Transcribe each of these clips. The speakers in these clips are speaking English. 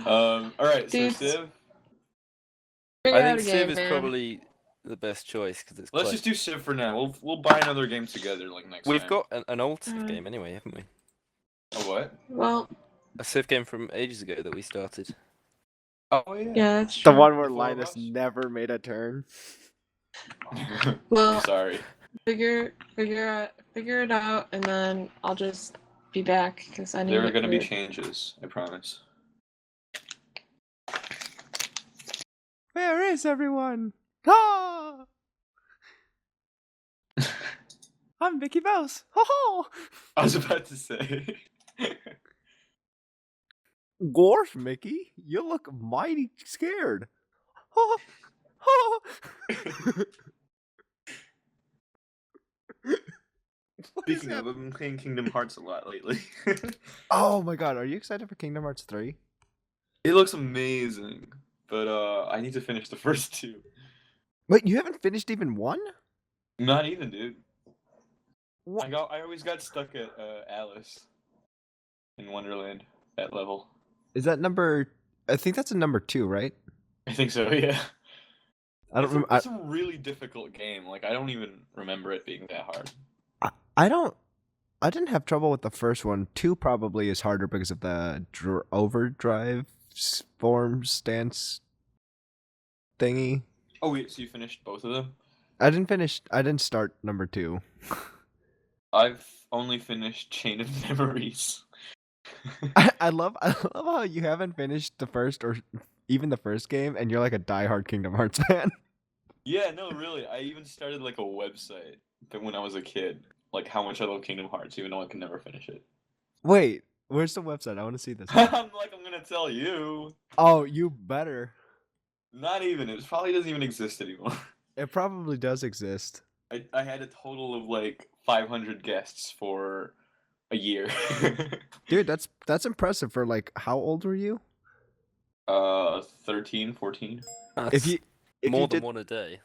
All right, so Dudes, Civ. figure I out think a Civ game, is man. probably the best choice because it's Let's quite... just do Civ for now. We'll buy another game together like next We've time. got an old Civ game anyway, haven't we? A what? Well, A Civ game from ages ago that we started. Oh yeah. yeah, that's The true. one where The four of Linus us? never made a turn. Well, I'm sorry. figure it out, and then I'll just be back because I need There are it gonna be for- changes. I promise. Where is everyone? Ah! I'm Mickey Mouse. Ho ho! I was about to say. Gorf, Mickey, you look mighty scared. Ha, ha. What is Speaking of, that? I've been playing Kingdom Hearts a lot lately. Oh my god, are you excited for Kingdom Hearts 3? It looks amazing, but I need to finish the first two. Wait, you haven't finished even one? Not even, dude. What? I always got stuck at Alice in Wonderland, that level. Is that number... I think that's a number 2, right? I think so, yeah. I don't It's remember. it's a really difficult game. Like, I don't even remember it being that hard. I don't... I didn't have trouble with the first one. 2 probably is harder because of the overdrive form stance thingy. Oh wait, so you finished both of them? I didn't start number 2. I've only finished Chain of Memories. I love how you haven't finished the first or even the first game, and you're like a diehard Kingdom Hearts fan. Yeah, no, really. I even started like a website when I was a kid. Like how much I love Kingdom Hearts, even though I can never finish it. Wait, where's the website? I want to see this. I'm gonna tell you. Oh, you better. Not even. It probably doesn't even exist anymore. It probably does exist. I had a total of like 500 guests for a year. Dude, that's impressive for like how old were you? 13, 14, That's If more you than did, one a day.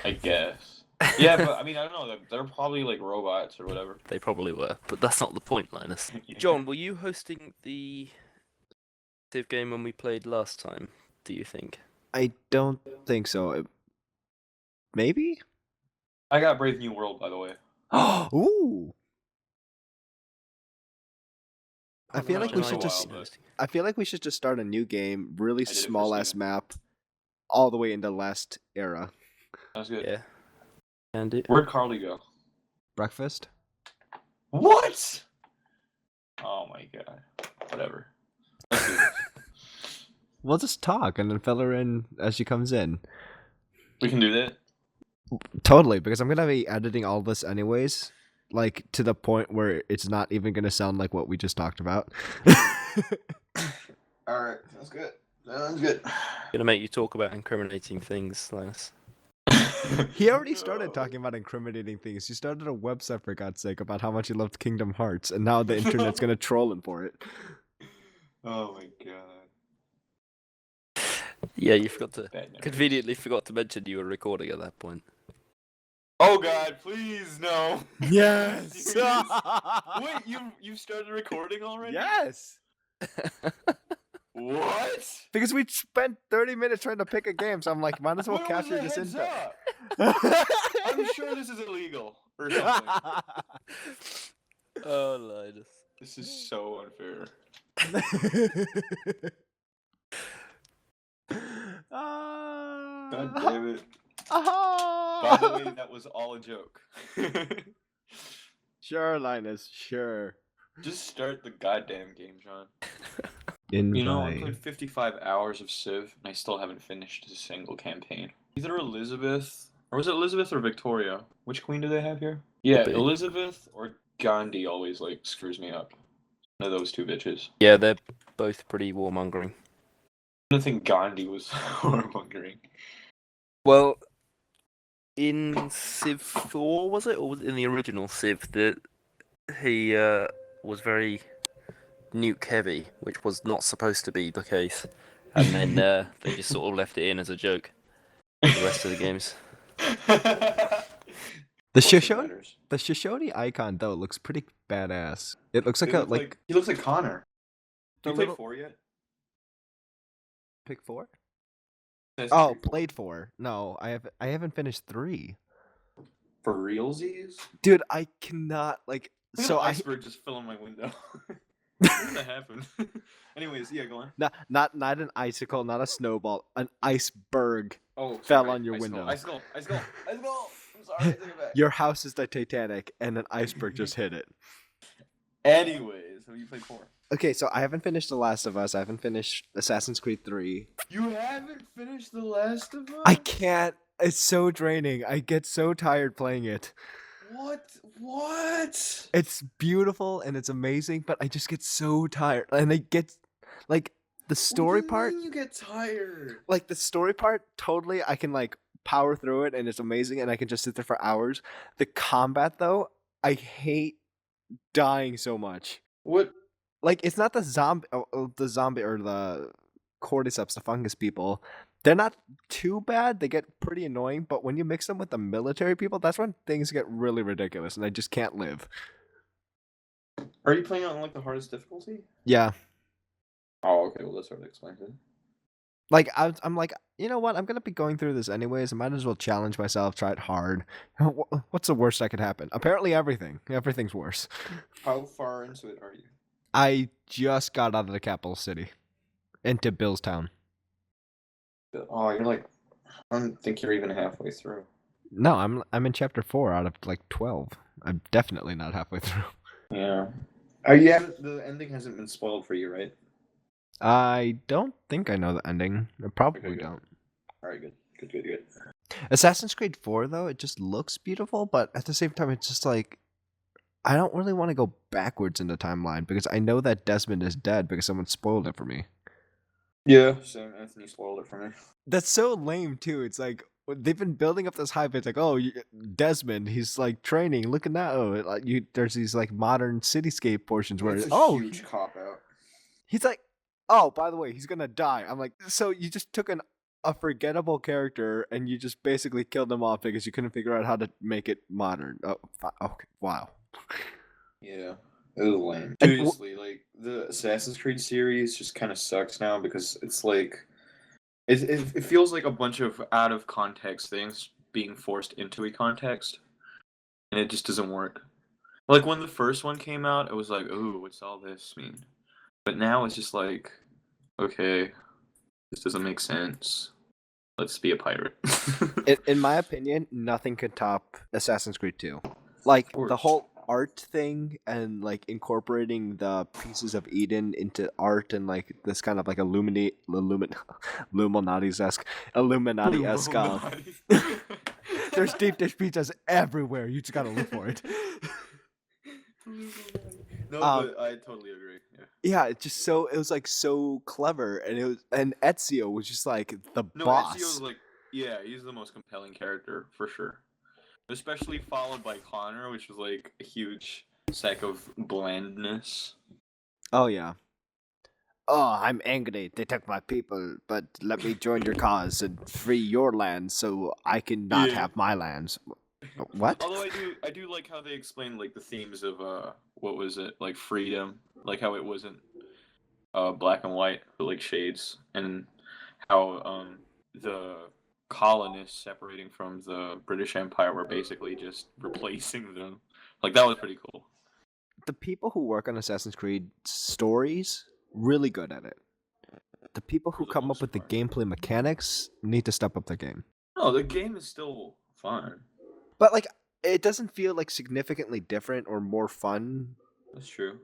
I guess. Yeah, but I mean, I don't know. They're probably like robots or whatever. They probably were, but that's not the point, Linus. John, were you hosting the Civ game when we played last time, do you think? I don't think so. Maybe? I got Brave New World, by the way. Ooh. I feel like we Imagine should how just wild, but- I feel like we should just start a new game, really did it for small ass Steam. map, all the way into last era. Sounds good. Yeah. And it. Where'd Carly go? Breakfast? What? Oh my god. Whatever. Let's do this. We'll just talk and then fill her in as she comes in. We can do that. Totally, because I'm gonna be editing all this anyways, like to the point where it's not even gonna sound like what we just talked about. Alright, sounds good. Sounds good. Gonna make you talk about incriminating things, Linus. He already started talking about incriminating things. He started a website for God's sake about how much he loved Kingdom Hearts, and now the internet's gonna troll him for it. Oh my god. Yeah, you forgot to Bad memories. conveniently forgot to mention you were recording at that point. Oh god, please no. Yes. Wait, you've started recording already? Yes. What? Because we spent 30 minutes trying to pick a game, so I'm like, might as well Where was capture the this heads info. up? I'm sure this is illegal or something. Oh, Linus. This is so unfair. God damn it. By the way, that was all a joke. Sure, Linus, sure. Just start the goddamn game, John. Invite. You know, I played 55 hours of Civ, and I still haven't finished a single campaign. Either Elizabeth, or was it Elizabeth or Victoria? Which queen do they have here? Yeah, Could be. Elizabeth or Gandhi always, like, screws me up. One of those two bitches. Yeah, they're both pretty warmongering. I don't think Gandhi was warmongering. Well, in Civ 4, was it? Or was it in the original Civ that he was very nuke heavy, which was not supposed to be the case. And then they just sort of left it in as a joke for the rest of the games. The Of course it Shoshone, matters. the Shoshone icon though looks pretty badass. It looks like They a look he looks like Connor. the You played little 4 yet? pick 4. Assassin's Oh, Creed 4. played 4. No, I haven't finished 3. For realsies? Dude, I cannot like. Look at So an I iceberg just fell on my window. When did that happen? Anyways, yeah, go on. not an icicle, not a snowball, an iceberg Oh, fell sorry, on your ice skull, window. Ice skull. I'm sorry, I take it back. Your house is the Titanic, and an iceberg just hit it. Anyways, have you played 4? Okay, so I haven't finished The Last of Us. I haven't finished Assassin's Creed 3. You haven't finished The Last of Us? I can't. It's so draining. I get so tired playing it. What? It's beautiful and it's amazing, but I just get so tired. And it gets like the story part. You get tired. Like the story part, totally I can like power through it and it's amazing and I can just sit there for hours. The combat though, I hate dying so much. What? Like it's not the zombie or the cordyceps, the fungus people. They're not too bad. They get pretty annoying, but when you mix them with the military people, that's when things get really ridiculous and I just can't live. Are you playing on like the hardest difficulty? Yeah. Oh, okay. Well, that sort of explains it. Like I'm like, you know what? I'm gonna be going through this anyways. I might as well challenge myself, try it hard. What's the worst that could happen? Apparently everything. Everything's worse. How far into it are you? I just got out of the capital city, into Billstown. Oh, you're like, I don't think you're even halfway through. No, I'm in chapter 4 out of like 12. I'm definitely not halfway through. Yeah. The ending hasn't been spoiled for you, right? I don't think I know the ending. I probably Okay, good. don't. All right, good. Assassin's Creed 4 though, it just looks beautiful, but at the same time it's just like I don't really want to go backwards in the timeline because I know that Desmond is dead because someone spoiled it for me. Yeah, same. Anthony spoiled it for me. That's so lame too. It's like they've been building up this hype. It's like, oh, Desmond, he's like training. Look at that. Oh, like there's these like modern cityscape portions where It's a oh, huge cop out. he's like, oh, by the way, he's gonna die. I'm like, so you just took a forgettable character and you just basically killed him off because you couldn't figure out how to make it modern. Oh, okay, wow. Yeah, it was lame. And Seriously, like the Assassin's Creed series just kind of sucks now because it's like it feels like a bunch of out of context things being forced into a context, and it just doesn't work. Like when the first one came out, it was like, "Ooh, what's all this mean?" But now it's just like, okay, this doesn't make sense. Let's be a pirate. In my opinion, nothing could top Assassin's Creed 2. Like the course. whole art thing and like incorporating the pieces of Eden into art and like this kind of like Illuminati-esque there's deep dish pizzas everywhere. You just gotta look for it. No, but I totally agree. Yeah. Yeah, it was like so clever and Ezio was just like the No, boss. Ezio's like, yeah, he's the most compelling character for sure. Especially followed by Connor, which was like a huge sack of blandness. Oh yeah. Oh, I'm angry. They took my people, but let me join your cause and free your land so I can not have my lands. What? Although I do like how they explained like the themes of what was it, like freedom, like how it wasn't black and white but like shades, and how the colonists separating from the British Empire were basically just replacing them. Like that was pretty cool. The people who work on Assassin's Creed stories really good at it. The people who For the come up most with the part. gameplay mechanics need to step up their game. No, the game is still fun. But like it doesn't feel like significantly different or more fun. That's true.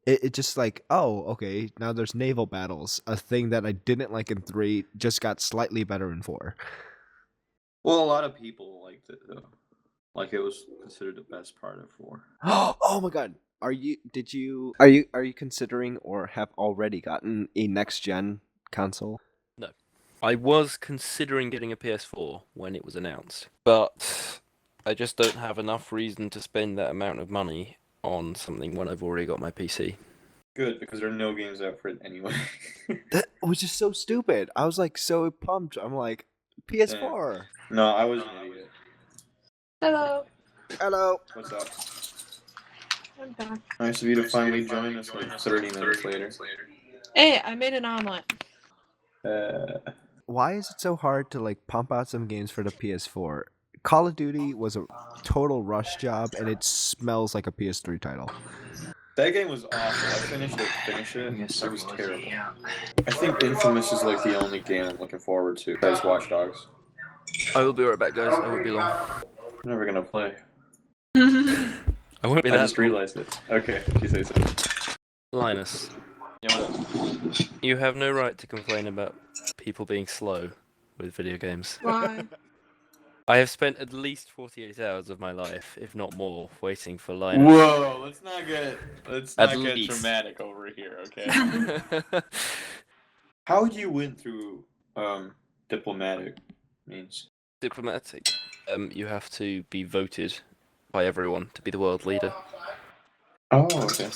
It just like, oh, okay, now there's naval battles. A thing that I didn't like in 3 just got slightly better in 4. Well, a lot of people liked it though. Like it was considered the best part of 4. Oh my god. Are you considering or have already gotten a next gen console? No. I was considering getting a PS4 when it was announced, but I just don't have enough reason to spend that amount of money on something when I've already got my PC. Good, because there are no games out for it anyway. That was just so stupid. I was like so pumped. I'm like PS4. No, I was an idiot. Hello. Hello. What's up? I'm back. Nice of you to finally join us like 30 minutes later. Hey, I made an omelet. Why is it so hard to like pump out some games for the PS4? Call of Duty was a total rush job, and it smells like a PS3 title. That game was awful. I finished it. It was terrible. I think Infamous is like the only game I'm looking forward to. Besides Watch Dogs. I will be right back, guys. I won't be long. I'm never gonna play. I won't be I that just long. realized it. Okay, she says it. Linus, Yeah, what up? you have no right to complain about people being slow with video games. Why? I have spent at least 48 hours of my life, if not more, waiting for Linus. Whoa, let's not get At least. dramatic over here, okay? How would you win through diplomatic means? Diplomatic. You have to be voted by everyone to be the world leader. Oh, okay.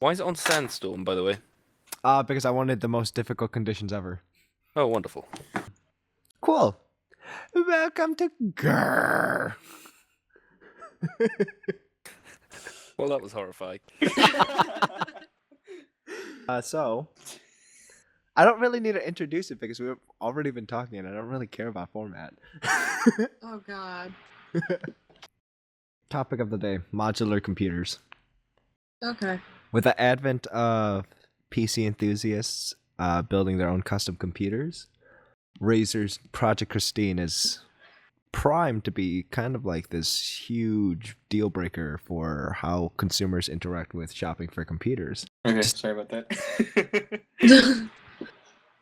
Why is it on Sandstorm, by the way? Because I wanted the most difficult conditions ever. Oh, wonderful. Cool. Welcome to GRR. Well, that was horrifying. So, I don't really need to introduce it because we've already been talking and I don't really care about format. Oh God. Topic of the day, modular computers. Okay. With the advent of PC enthusiasts building their own custom computers, Razer's Project Christine is primed to be kind of like this huge deal breaker for how consumers interact with shopping for computers. Okay, sorry about that.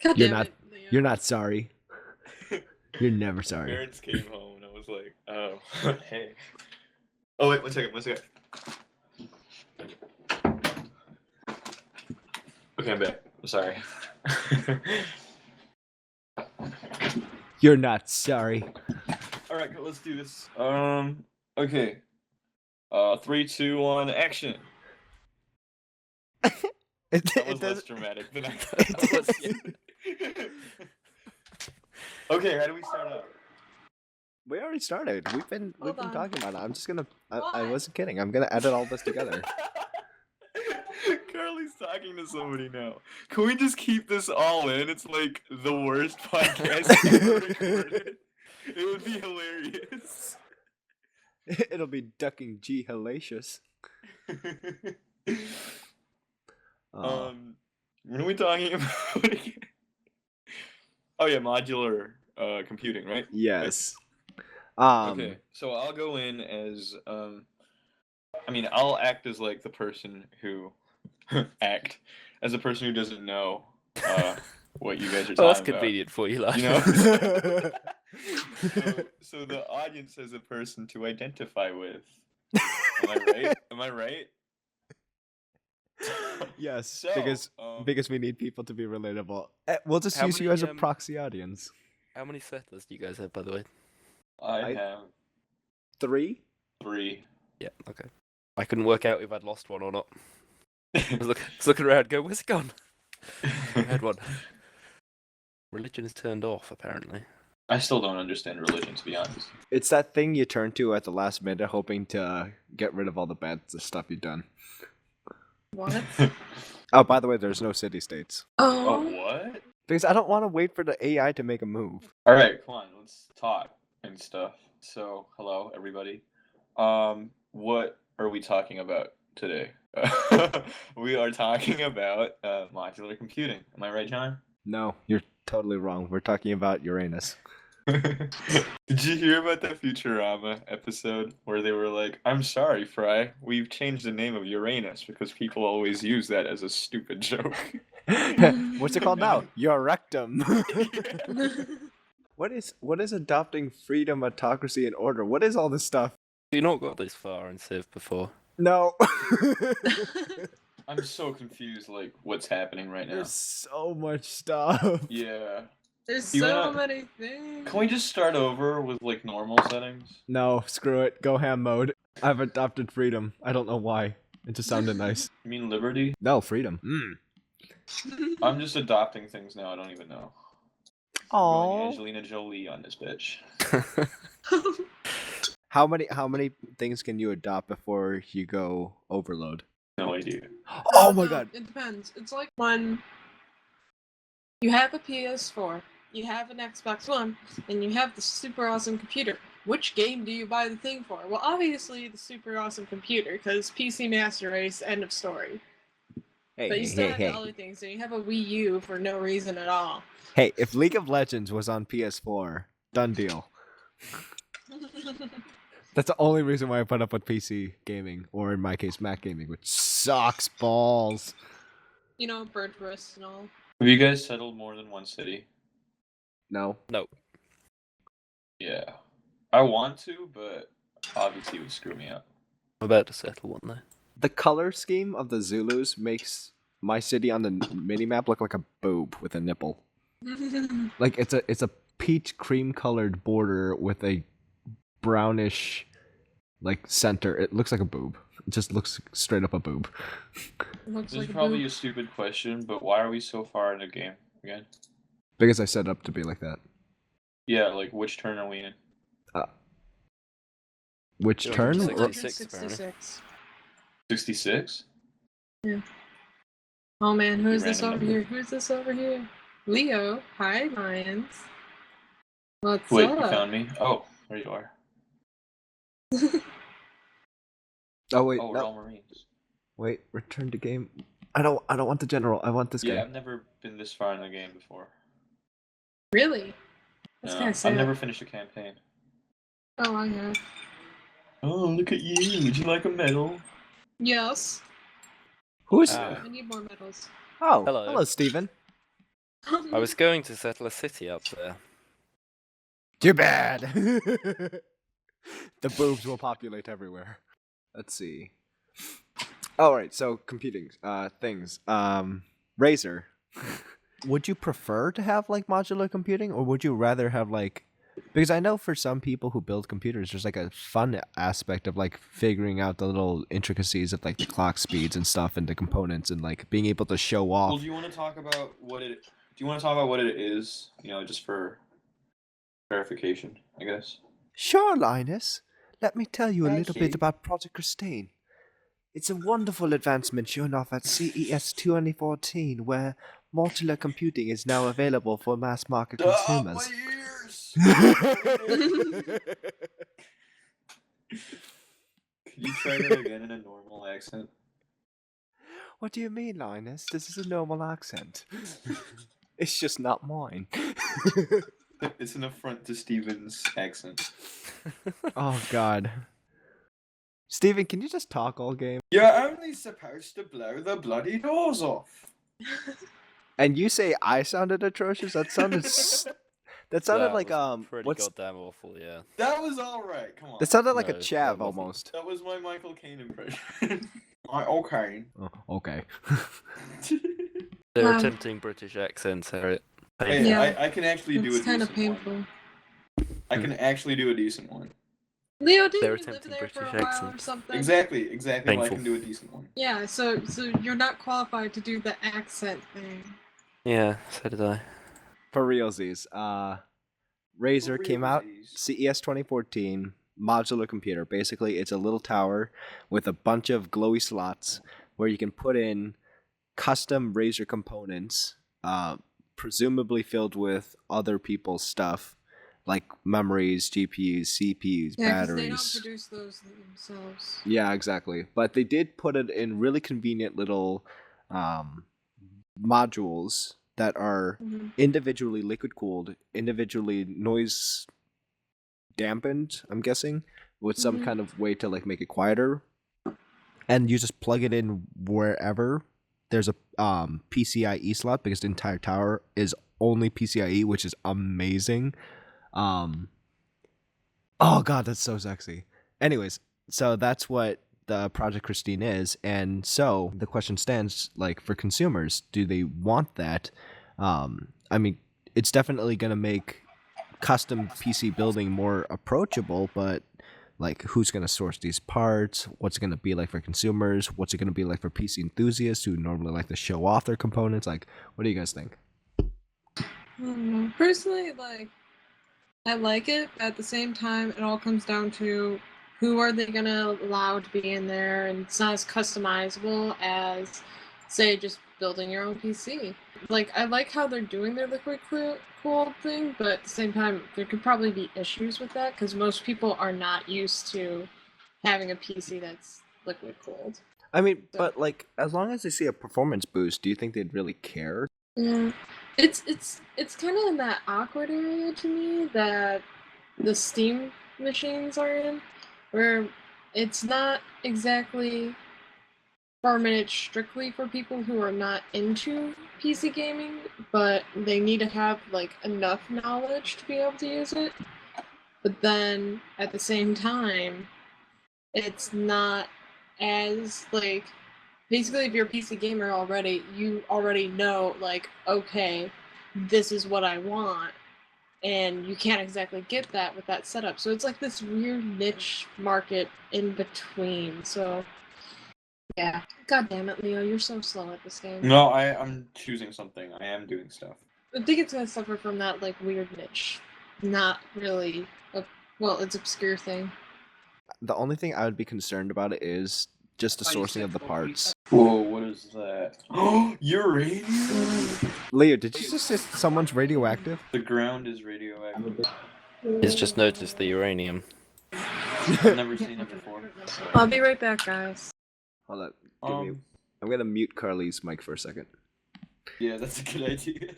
God You're damn not- it, Leo. You're not sorry. You're never sorry. Parents came home and I was like, oh, hey. Oh, wait, one second. Okay, I'm back. I'm sorry. You're not sorry. Alright, let's do this. Okay. 3, 2, 1, action. It That was less doesn't. dramatic than I That was- thought. Okay, how do we start out? We already started. We've been Hold on. talking about it. I'm just gonna. I Why? wasn't kidding. I'm gonna edit all this together. Carly's talking to somebody now. Can we just keep this all in? It's like the worst podcast ever recorded. It would be hilarious. It'll be ducking G hellacious. What are we talking about again? Oh yeah, modular computing, right? Yes. Okay, so I'll go in as I'll act as like the person who as a person who doesn't know what you guys are talking Oh, that's about. convenient for you, Linus. You know? so the audience has a person to identify with. Am I right? Am I right? Yes, So, because we need people to be relatable. We'll just How use you many, as a proxy audience. How many settlers do you guys have, by the way? I have 3? 3. Yeah, okay. I couldn't work out if I'd lost one or not. I was looking around, go, where's it gone? I had one. Religion is turned off, apparently. I still don't understand religion, to be honest. It's that thing you turn to at the last minute, hoping to get rid of all the bad stuff you've done. What? Oh, by the way, there's no city states Oh, Oh. what? because I don't want to wait for the AI to make a move. All right, come on, let's talk and stuff. So, hello, everybody. What are we talking about today? We are talking about modular computing. Am I right, John? No, you're totally wrong. We're talking about Uranus. Did you hear about that Futurama episode where they were like, I'm sorry, Fry, we've changed the name of Uranus because people always use that as a stupid joke. What's it called now? Your rectum. What is adopting freedom, autocracy, and order? What is all this stuff? You not got this far in Civ before. No. I'm so confused, like, what's happening right now. There's so much stuff. Yeah. There's You so wanna- many things. Can we just start over with, like, normal settings? No, screw it. Go ham mode. I've adopted freedom. I don't know why. It just sounded nice. You mean liberty? No, freedom. I'm just adopting things now, I don't even know. I'm going Aww. Angelina Jolie on this bitch. How many things can you adopt before you go overload? No idea. Oh my god. It depends. It's like when you have a PS4, you have an Xbox One, and you have the super awesome computer. Which game do you buy the thing for? Well, obviously the super awesome computer, because PC Master Race, end of story. Hey, But you hey, still hey, have hey. the other things, so you have a Wii U for no reason at all. Hey, if League of Legends was on PS4, done deal. That's the only reason why I put up with PC gaming, or in my case, Mac gaming, which sucks balls. You know, bird roast and all. Have you guys settled more than one city? No. No. Yeah. I want to, but obviously it would screw me up. I'm about to settle one there. The color scheme of the Zulus makes my city on the minimap look like a boob with a nipple. Like it's a peach cream colored border with a brownish like center. It looks like a boob. It just looks straight up a boob. Looks This like is a probably boob. a stupid question, but why are we so far in the game again? Because I set it up to be like that. Yeah, like which turn are we in? Which You're turn? 166, apparently. 166. 66? Oh man, who's Random this over number. here? Who's this over here? Leo. Hi, Lions. What's Wait, up? you found me? Oh, there you are. Oh wait, Oh, we're no. all Marines. Wait, return to game. I don't want the general. I want this Yeah, guy. I've never been this far in the game before. Really? That's No, kind of sad. I've never finished a campaign. Oh, I have. Oh, look at you. Would you like a medal? Yes. Who's? Ah. I need more medals. Oh, Hello. hello, Steven. I was going to settle a city up there. Too bad. The boobs will populate everywhere. Let's see. All right, so computing things. Razer. Would you prefer to have like modular computing, or would you rather have like? Because I know for some people who build computers, there's like a fun aspect of like figuring out the little intricacies of like the clock speeds and stuff and the components and like being able to show off. Well, do you want to talk about what it? Do you want to talk about what it is? You know, just for verification, I guess. Sure, Linus. Let me tell you a Thank little you. bit about Project Christine. It's a wonderful advancement shown off at CES 2014, where modular computing is now available for mass market consumers. my ears! Could you try that again in a normal accent? What do you mean, Linus? This is a normal accent. It's just not mine. It's an affront to Steven's accent. Oh, God. Steven, can you just talk all game? You're only supposed to blow the bloody doors off. And you say I sounded atrocious? That sounded... That sounded That like, was pretty what's... goddamn awful, yeah. That was alright, come on. That sounded like No, a that chav, wasn't. almost. That was my Michael Caine impression. Okay. Oh, okay. They're Wow. attempting British accents, Harriet. Hey, Yeah. I can actually do a It's kind decent of painful. one. I can actually do a decent one. Leo, didn't They're you live attempting there for a British while or accents. something? Exactly why I Painful. can do a decent one. Yeah, so you're not qualified to do the accent thing. Yeah, so did I. For realsies, Razer came out realsies. CES 2014, modular computer. Basically, it's a little tower with a bunch of glowy slots where you can put in custom Razer components, presumably filled with other people's stuff, like memories, GPUs, CPUs, Yeah, because they don't batteries. produce those themselves. Yeah, exactly. But they did put it in really convenient little modules that are Mhm. individually liquid cooled, individually noise dampened, I'm guessing, with some Mhm. kind of way to like make it quieter. And you just plug it in wherever. There's a PCIe slot because the entire tower is only PCIe, which is amazing. Oh god, that's so sexy. Anyways, so that's what the Project Christine is, and so the question stands, like, for consumers, do they want that? I mean, it's definitely gonna make custom PC building more approachable, but like, who's gonna source these parts? What's it gonna be like for consumers? What's it gonna be like for PC enthusiasts who normally like to show off their components? Like, what do you guys think? I don't know. Personally, like, I like it, but at the same time, it all comes down to who are they going to allow to be in there, and it's not as customizable as, say, just building your own PC. Like, I like how they're doing their liquid cooled thing, but at the same time, there could probably be issues with that, because most people are not used to having a PC that's liquid cooled. I mean, but like, as long as they see a performance boost, do you think they'd really care? Yeah, it's kind of in that awkward area to me that the Steam machines are in, where it's not exactly formatted strictly for people who are not into PC gaming, but they need to have like enough knowledge to be able to use it. But then at the same time, it's not as like basically if you're a PC gamer already, you already know like, okay, this is what I want. And you can't exactly get that with that setup. So it's like this weird niche market in between. So yeah. God damn it, Leo, you're so slow at this game. No, I'm choosing something. I am doing stuff. I think it's gonna suffer from that like weird niche. Not really it's obscure thing. The only thing I would be concerned about is just the sourcing of the parts. Whoa, what is that? Oh, uranium? Leo, did you just say someone's radioactive? The ground is radioactive. He's just noticed the uranium. I've never seen it before. I'll be right back, guys. Hold up. I'm gonna mute Carly's mic for a second. Yeah, that's a good idea.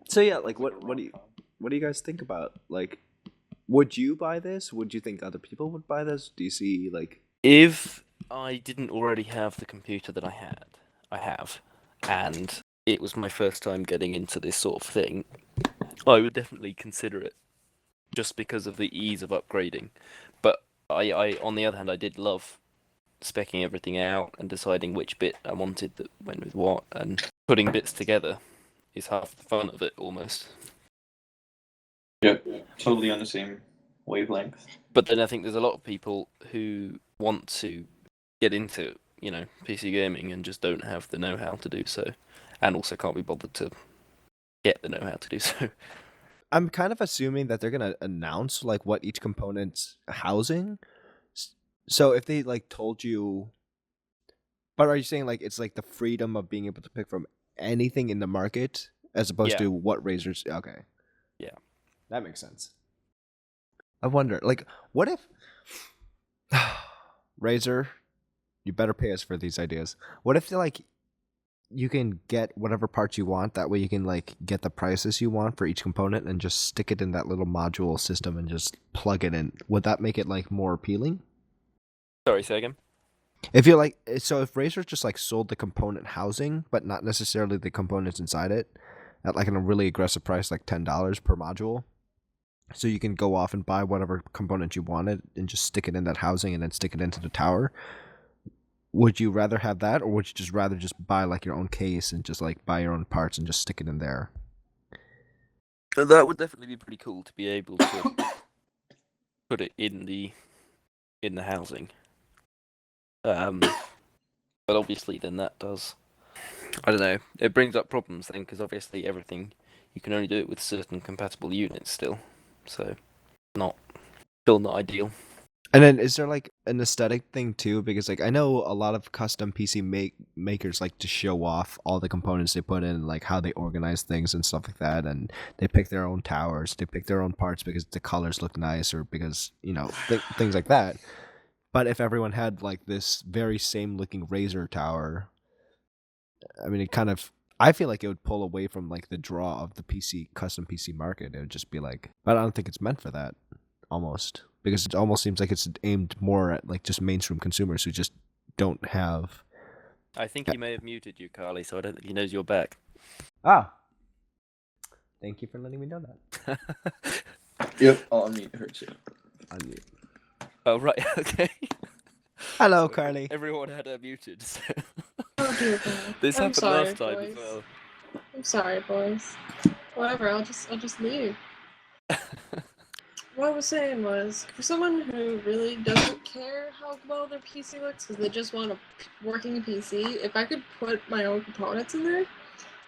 So yeah, like what do you guys think about? Like, would you buy this? Would you think other people would buy this? Do you see like If I didn't already have the computer that I have, and it was my first time getting into this sort of thing, I would definitely consider it, just because of the ease of upgrading. But I on the other hand, I did love speccing everything out and deciding which bit I wanted that went with what, and putting bits together is half the fun of it almost. Yep, totally on the same wavelength. But then I think there's a lot of people who want to get into, PC gaming and just don't have the know-how to do so, and also can't be bothered to get the know-how to do so. I'm kind of assuming that they're gonna announce like what each component's housing. So if they like told you, but are you saying like it's like the freedom of being able to pick from anything in the market as opposed to what Razer's? Okay, Yeah, that makes sense. I wonder, like, what if Razer, you better pay us for these ideas. What if like you can get whatever parts you want? That way you can like get the prices you want for each component and just stick it in that little module system and just plug it in. Would that make it like more appealing? Sorry, say again? If you like, so if Razer just like sold the component housing, but not necessarily the components inside it, at like a really aggressive price, like $10 per module, so you can go off and buy whatever component you wanted and just stick it in that housing and then stick it into the tower. Would you rather have that, or would you just rather just buy like your own case and just like buy your own parts and just stick it in there? That would definitely be pretty cool to be able to put it in the housing. But obviously then that does, I don't know, it brings up problems then, because obviously everything, you can only do it with certain compatible units still, so still not ideal. And then is there like an aesthetic thing too? Because like I know a lot of custom PC makers like to show off all the components they put in, like how they organize things and stuff like that, and they pick their own towers, they pick their own parts because the colors look nice, or because things like that. But if everyone had like this very same looking Razer tower, I mean, I feel like it would pull away from like the draw of the custom PC market. It would just be like, but I don't think it's meant for that, almost, because it almost seems like it's aimed more at like just mainstream consumers who just don't have. I think he may have muted you, Carly, so I don't think he knows you're back. Ah, thank you for letting me know that. Yep, I'll unmute her too. Unmute. Oh, right, okay. Hello, So Carly. Everyone had her muted, so... Oh dear God. This I'm happened sorry, last time boys. as well. I'm sorry, boys. Whatever, I'll just leave. What I was saying was, for someone who really doesn't care how well their PC looks, because they just want a working PC, if I could put my own components in there,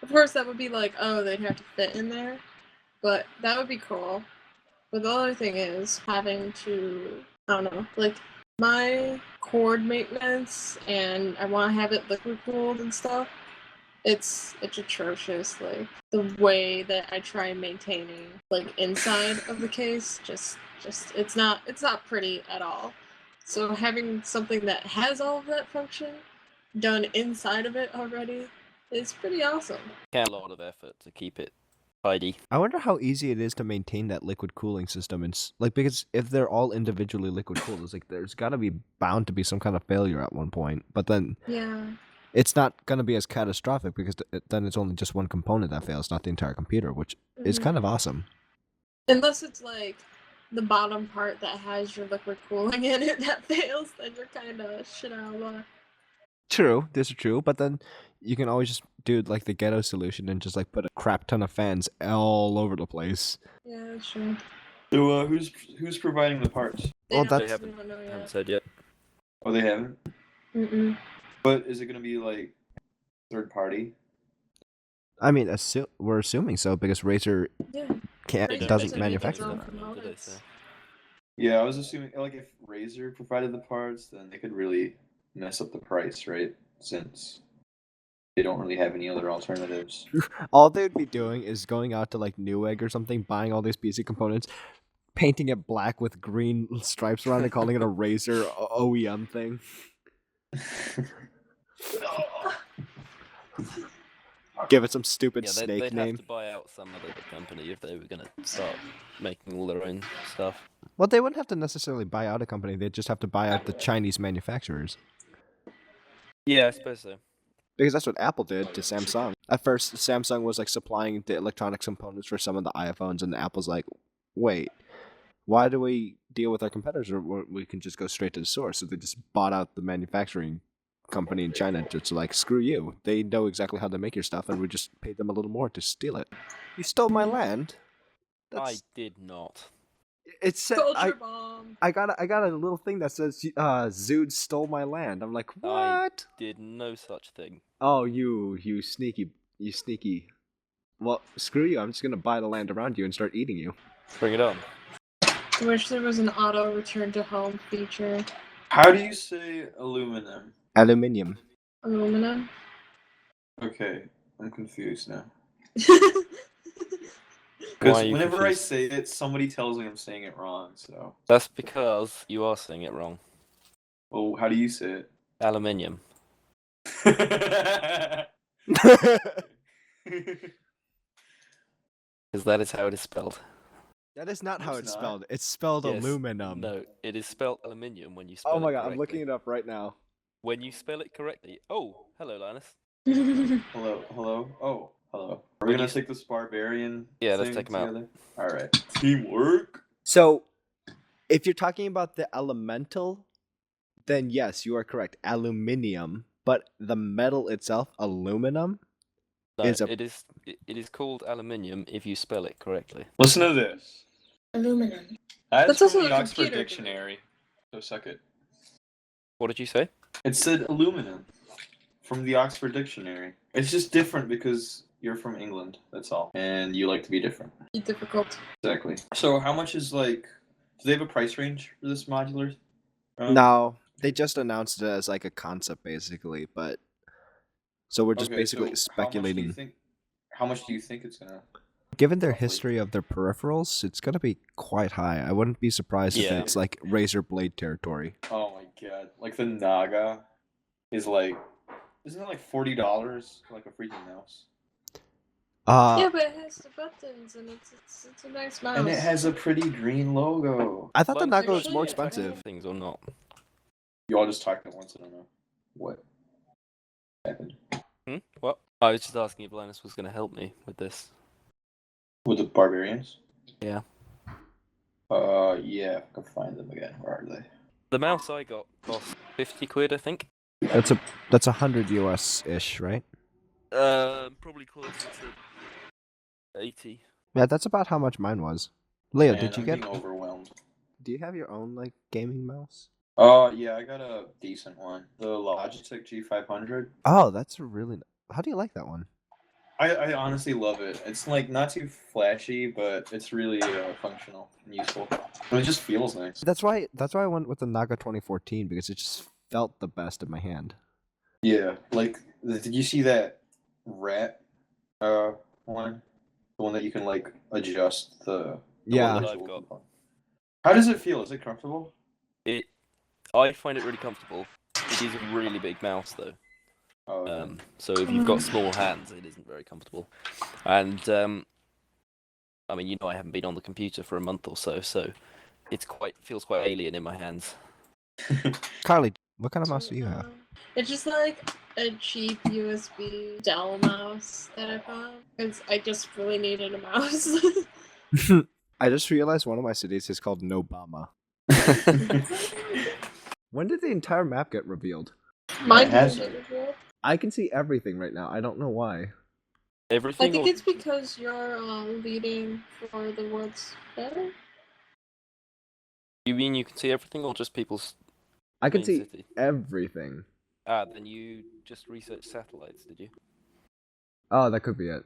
of course that would be like, oh, they'd have to fit in there. But that would be cool. But the other thing is having to, I don't know, like my cord maintenance, and I want to have it liquid cooled and stuff. It's atrocious. Like the way that I try maintaining like inside of the case, just it's not pretty at all. So having something that has all of that function done inside of it already is pretty awesome. A lot of effort to keep it tidy. I wonder how easy it is to maintain that liquid cooling system. Like, because if they're all individually liquid cooled, it's like there's got to be bound to be some kind of failure at one point. But then Yeah. it's not going to be as catastrophic because then it's only just one component that fails, not the entire computer, which is kind of awesome. Unless it's like the bottom part that has your liquid cooling in it that fails, then you're kind of shit out of luck. True, this is true, but then you can always just do like the ghetto solution and just like put a crap ton of fans all over the place. Yeah, that's true. So who's providing the parts? Well, They that's don't know Haven't yet. said yet. Oh, they haven't. Mm-mm. But is it gonna be like third party? I mean, we're assuming so because Razer Yeah. can't Razer doesn't doesn't make its manufacture own them. components. Yeah, I was assuming like if Razer provided the parts, then they could really mess up the price, right? Since they don't really have any other alternatives. All they would be doing is going out to like Newegg or something, buying all these PC components, painting it black with green stripes around it, calling it a Razer OEM thing. Give it some stupid Yeah, snake they'd name. have to buy out some other company if they were gonna start making all their own stuff. Well, they wouldn't have to necessarily buy out a company. They'd just have to buy out the Chinese manufacturers. Yeah, I suppose so. Because that's what Apple did to Samsung. At first, Samsung was like supplying the electronics components for some of the iPhones, and Apple's like, wait, why do we deal with our competitors? We can just go straight to the source. So they just bought out the manufacturing company in China just like, screw you. They know exactly how to make your stuff, and we just paid them a little more to steal it. You stole my land. I did not. It said Culture bomb. I got a little thing that says Zood stole my land. I'm like, what? Did no such thing. Oh, you sneaky. Well, screw you. I'm just gonna buy the land around you and start eating you. Bring it on. I wish there was an auto return to home feature. How do you say aluminum? Aluminium. Aluminum. Okay, I'm confused now. Why Because are you whenever confused? I say it, somebody tells me I'm saying it wrong. So, That's because you are saying it wrong. well, how do you say Aluminium. it? Because that is how it is spelled. That is not how It's it's not. spelled. It's spelled Yes, aluminum. No, it is spelled aluminium when you spell it Oh my god, correctly. I'm looking it up right now. When you spell it correctly. Oh, hello, Linus. Hello. Oh, hello. Are we When gonna you take this barbarian? Yeah, let's thing take 'em out. together? All right. Teamwork. So, if you're talking about the elemental, then yes, you are correct. Aluminium, but the metal itself, aluminum. No, Is a- it is called aluminium if you spell it correctly. Listen to this. Aluminum. That's That's from also the a Oxford computer, dude. Dictionary. So suck it. What did you say? It said aluminum from the Oxford Dictionary. It's just different because you're from England. That's all, and you like to be different. Be difficult. Exactly. So, how much is like? Do they have a price range for this modular? No, they just announced it as like a concept, basically. But so we're just basically speculating. How much do you think it's gonna? Given their roughly? history of their peripherals, it's gonna be quite high. I wouldn't be surprised if Yeah. it's like Razer Blade territory. Oh my god! Like the Naga is like, isn't it like $40 for like a freaking mouse? Yeah, but it has the buttons and it's a nice mouse. And it has a pretty green logo. I thought the Linus, Naga you was more actually- expensive. Things or not? You all just talked at once. I don't know what happened What? I was just asking if Linus was going to help me with this. with the barbarians. Yeah. Yeah. I can find them again. Where are they? The mouse I got cost 50 quid, I think. That's 100 US ish, right? Probably closer to 80. Yeah, that's about how much mine was. Leo, Man, did you I'm get? being overwhelmed. Do you have your own like gaming mouse? Yeah, I got a decent one. The Logitech G500. Oh, that's a really. How do you like that one? I honestly love it. It's like not too flashy, but it's really functional and useful. And it just feels nice. That's why I went with the Naga 2014 because it just felt the best in my hand. Yeah, like did you see that rat one? The one that you can like adjust the Yeah. that virtual I've got. component. How does it feel? Is it comfortable? I find it really comfortable. It is a really big mouse though. Oh, okay. So if you've got small hands, it isn't very comfortable. And I mean, I haven't been on the computer for a month or so, so feels quite alien in my hands. Carly, what kind of mouse do you have? It's just like a cheap USB Dell mouse that I found because I just really needed a mouse. I just realized one of my cities is called Nobama. When did the entire map get revealed? Mine has didn't get revealed. I can see everything right now. I don't know why. Everything. I think it's because you're leading for the world's better. You mean you can see everything, or just people's I can main see city? everything. Then you just researched satellites, did you? Oh, that could be it.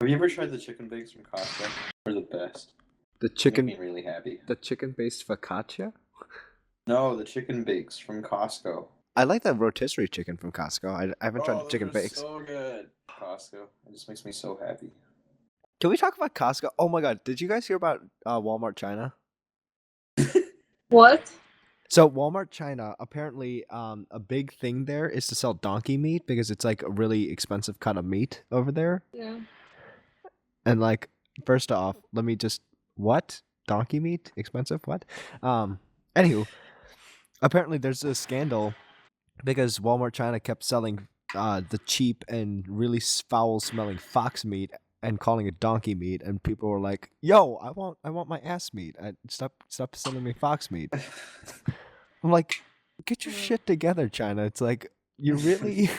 Have you ever tried the chicken bakes from Costco? They're the best. The Make chicken, me really happy. the chicken-based focaccia. No, the chicken bakes from Costco. I like that rotisserie chicken from Costco. I haven't tried those chicken are bakes. so good. Costco. It just makes me so happy. Can we talk about Costco? Oh my god, did you guys hear about Walmart China? What? So Walmart China, apparently, a big thing there is to sell donkey meat because it's like a really expensive cut of meat over there. Yeah. And like, first off, let me just what? Donkey meat? Expensive? What? Anywho, apparently there's a scandal because Walmart China kept selling the cheap and really foul smelling fox meat and calling it donkey meat, and people were like, "Yo, I want my ass meat. Stop selling me fox meat." I'm like, get your shit together, China. It's like you really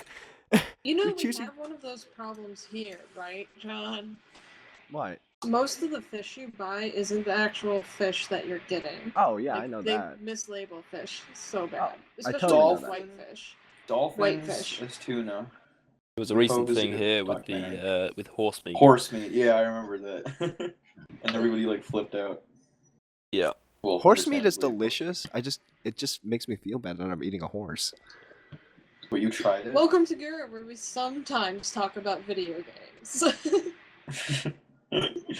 You know, You're we choosing- have one of those problems here, right, John? what? Most of the fish you buy isn't the actual fish that you're getting. Oh yeah, Like, I know they that. mislabel fish so bad. I Especially totally with know white fish. Dolphins Whitefish. is tuna. There was a recent Cove is a thing good here with documentary. the with horse meat. Horse meat. Yeah, I remember that. And everybody like flipped out. Yeah. Well, Horse meat is understandably, of course. delicious. It just makes me feel bad that I'm eating a horse. But you tried it? Welcome to GRR, where we sometimes talk about video games.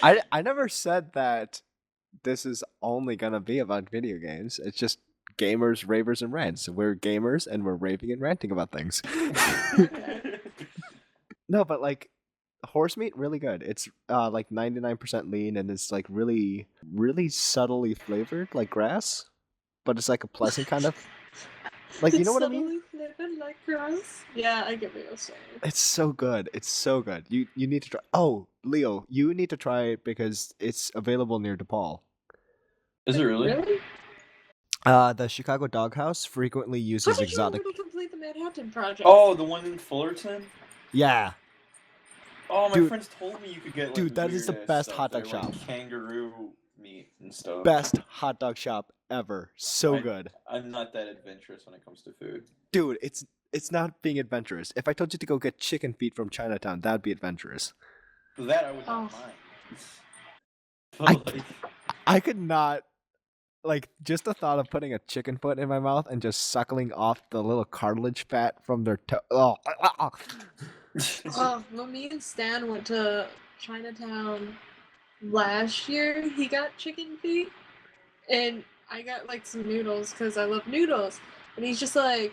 I never said that this is only gonna be about video games. It's just gamers, ravers, and rants. We're gamers and we're raving and ranting about things. No, but like horse meat, really good. It's like 99% lean and it's like really, really subtly flavored, like grass. But it's like a pleasant kind of. Like, you know what I mean? Subtly flavored like grass. Yeah, I get what you're saying. It's so good. It's so good. You need to try. Oh, Leo, you need to try it because it's available near DePaul. Is it really? Really? The Chicago Doghouse frequently How uses did exotic. you already complete the Manhattan Project? Oh, the one in Fullerton? Yeah, Oh, my Dude- friends told me you could get like dude, that is the weird-ass best stuff hot dog there, like shop. kangaroo meat and stuff. best hot dog shop ever. So I- good, I'm not that adventurous when it comes to food. dude. It's not being adventurous. If I told you to go get chicken feet from Chinatown, that'd be adventurous. That I would Oh. not mind. I- But, like, I could not. Like, just the thought of putting a chicken foot in my mouth and just suckling off the little cartilage fat from their toe. Oh, Oh, when me and Stan went to Chinatown last year, he got chicken feet, and I got like some noodles because I love noodles. And he's just like,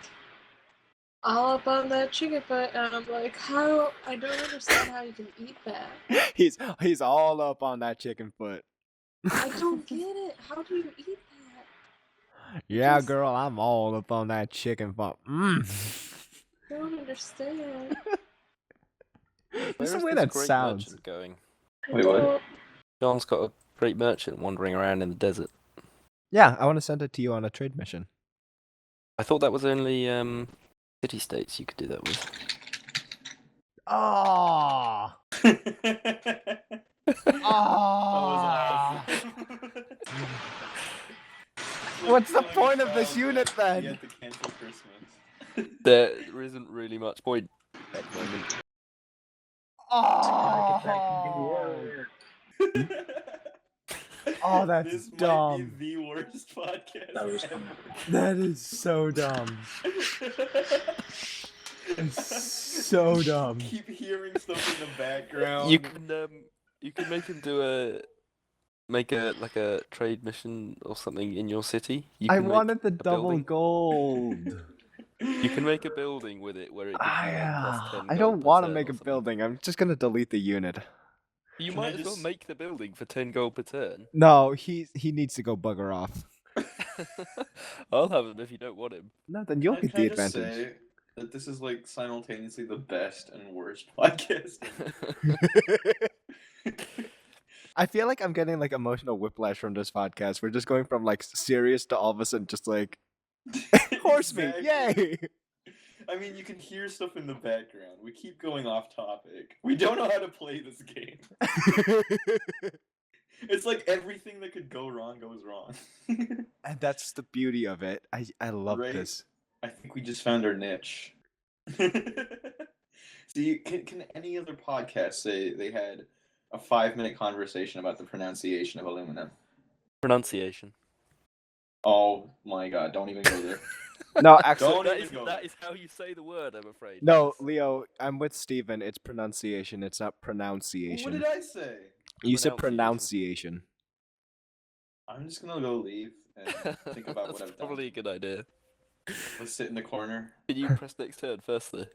all up on that chicken foot, and I'm like, how? I don't understand how you can eat that. he's all up on that chicken foot. I don't get it. How do you eat that? Yeah, Just- girl, I'm all up on that chicken foot. I don't understand. There's Where the is way this that great sounds. merchant going? I Wait, what? don't- John's got a great merchant wandering around in the desert. Yeah, I want to send it to you on a trade mission. I thought that was only city states you could do that with. Oh, That was awesome. What's the Killing a point of this child, unit, but then? You had to cancel Christmas. There isn't really much point at the moment. Oh, that's this dumb. might be the worst podcast That was ever. That is so dumb. It's so dumb. Keep hearing stuff in the background. You can make him do a trade mission or something in your city. You I can make wanted the a double building. gold. You can make a building with it where it gives you like plus 10 I gold don't per want to turn make or a something. building. I'm just gonna delete the unit. You Can I might as well just- make the building for 10 gold per turn. No, he needs to go bugger off. I'll have him if you don't want him. No, then you'll get Can the I just advantage. say that this is like simultaneously the best and worst podcast. I feel like I'm getting like emotional whiplash from this podcast. We're just going from like serious to all of a sudden just like horse meat, Exactly. yay! I mean, you can hear stuff in the background. We keep going off topic. We don't know how to play this game. It's like everything that could go wrong goes wrong. And that's the beauty of it. I love Right? this. I think we just found our niche. See, can any other podcast say they had a 5-minute conversation about the pronunciation of aluminum? Pronunciation. Oh my god, don't even go there. No, actually, Don't That even is, go that there. is how you say the word, I'm afraid. no, Leo, I'm with Steven. It's pronunciation. It's not pronunciation. What did I say? You said Pronunciation. pronunciation. I'm just gonna go leave and think about what That's I've probably a good idea. done. Let's sit in the corner. Can you press next turn first, though?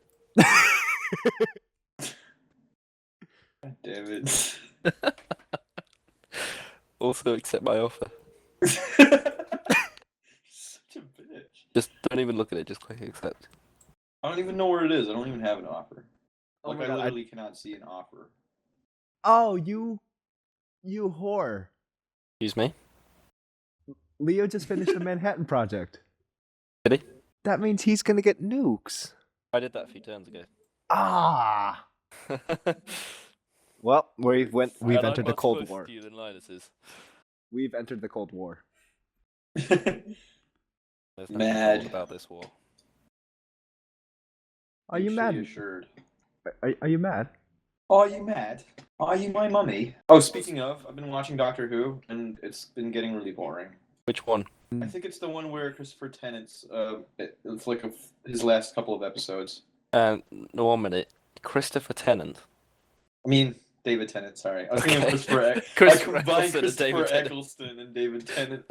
God damn it. Also, accept my offer. Such a bitch. Just don't even look at it. Just click accept. I don't even know where it is. I don't even have an offer. Oh Like, my I God, literally cannot see an offer. Oh, you whore. Excuse me? Leo just finished the Manhattan Project. Did he? That means he's gonna get nukes. I did that a few turns ago. Ah. Well, we've And entered I'm the much Cold closer War. to you than Linus is. We've entered the Cold War. There's nothing Mad. cold about this war. Are you Mutually mad? assured. Are you mad? Are you mad? Are you my mummy? Oh, speaking of, I've been watching Doctor Who, and it's been getting really boring. Which one? I think it's the one where Christopher Tennant's, it's like his last couple of episodes. No, 1 minute. Christopher Tennant. I mean, David Tennant, sorry. I was thinking Okay. Christopher Christopher I combined Eccleston and Christopher David Tennant. Eccleston and David Tennant.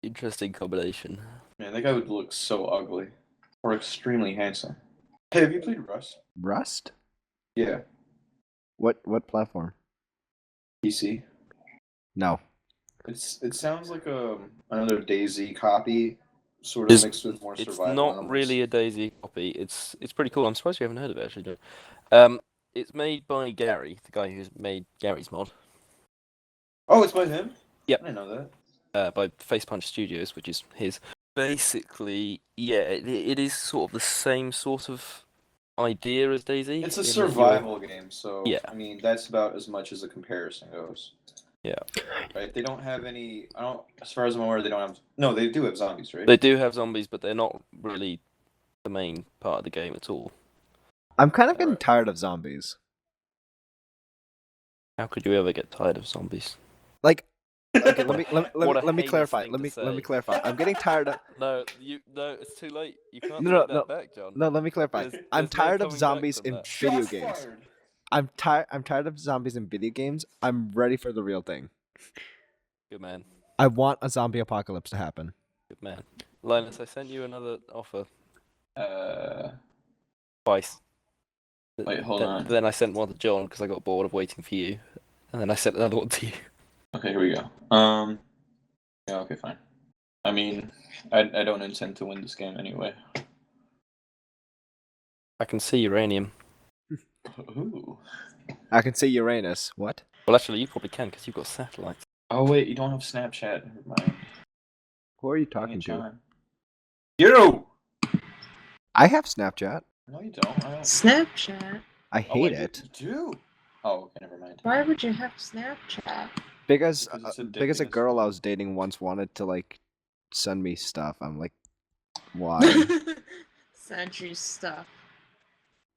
Interesting combination. Man, that guy would look so ugly. Or extremely handsome. Hey, have you played Rust? Rust? Yeah. What platform? PC. No. It sounds like another DayZ copy, sort of mixed with more It's survival not elements. really a DayZ copy. It's pretty cool. I'm surprised you haven't heard of it actually. Joe. It's made by Gary, the guy who's made Gary's mod. Oh, it's by him? Yep. I didn't know that. By Face Punch Studios, which is his. Basically, yeah, it is sort of the same sort of idea as DayZ. It's a in that survival game, so Yeah. I mean that's about as much as a comparison goes. Yeah. Right? They don't have any. I don't. As far as I'm aware, they don't have. No, they do have zombies, right? They do have zombies, but they're not really the main part of the game at all. I'm kind of getting Alright. tired of zombies. How could you ever get tired of zombies? Like, okay, let me What a let me heinous clarify. thing Let to me say. clarify. I'm getting tired of No, it's too late. You can't No, take no, that back, John. no. Let me clarify. There's I'm no tired of coming back zombies from in that. video Shots games. fired. I'm tired of zombies in video games. I'm ready for the real thing. Good man. I want a zombie apocalypse to happen. Good man. Linus, I sent you another offer twice. Wait, hold on. Then I sent one to John because I got bored of waiting for you, and then I sent another one to you. Okay, here we go. Yeah. Okay, fine. I mean, I don't intend to win this game anyway. I can see uranium. Ooh. I can see Uranus. What? Well, actually, you probably can because you've got satellites. Oh wait, you don't have Snapchat. Never mind. Who are you Dang talking it, to? John. You. I have Snapchat. No, you don't. I don't. Snapchat? I Oh, hate wait, it You do. Oh, okay, never mind. Why would you have Snapchat? because Because it's because a addicting as girl I fuck. was dating once wanted to like send me stuff. I'm like, why? Send you stuff.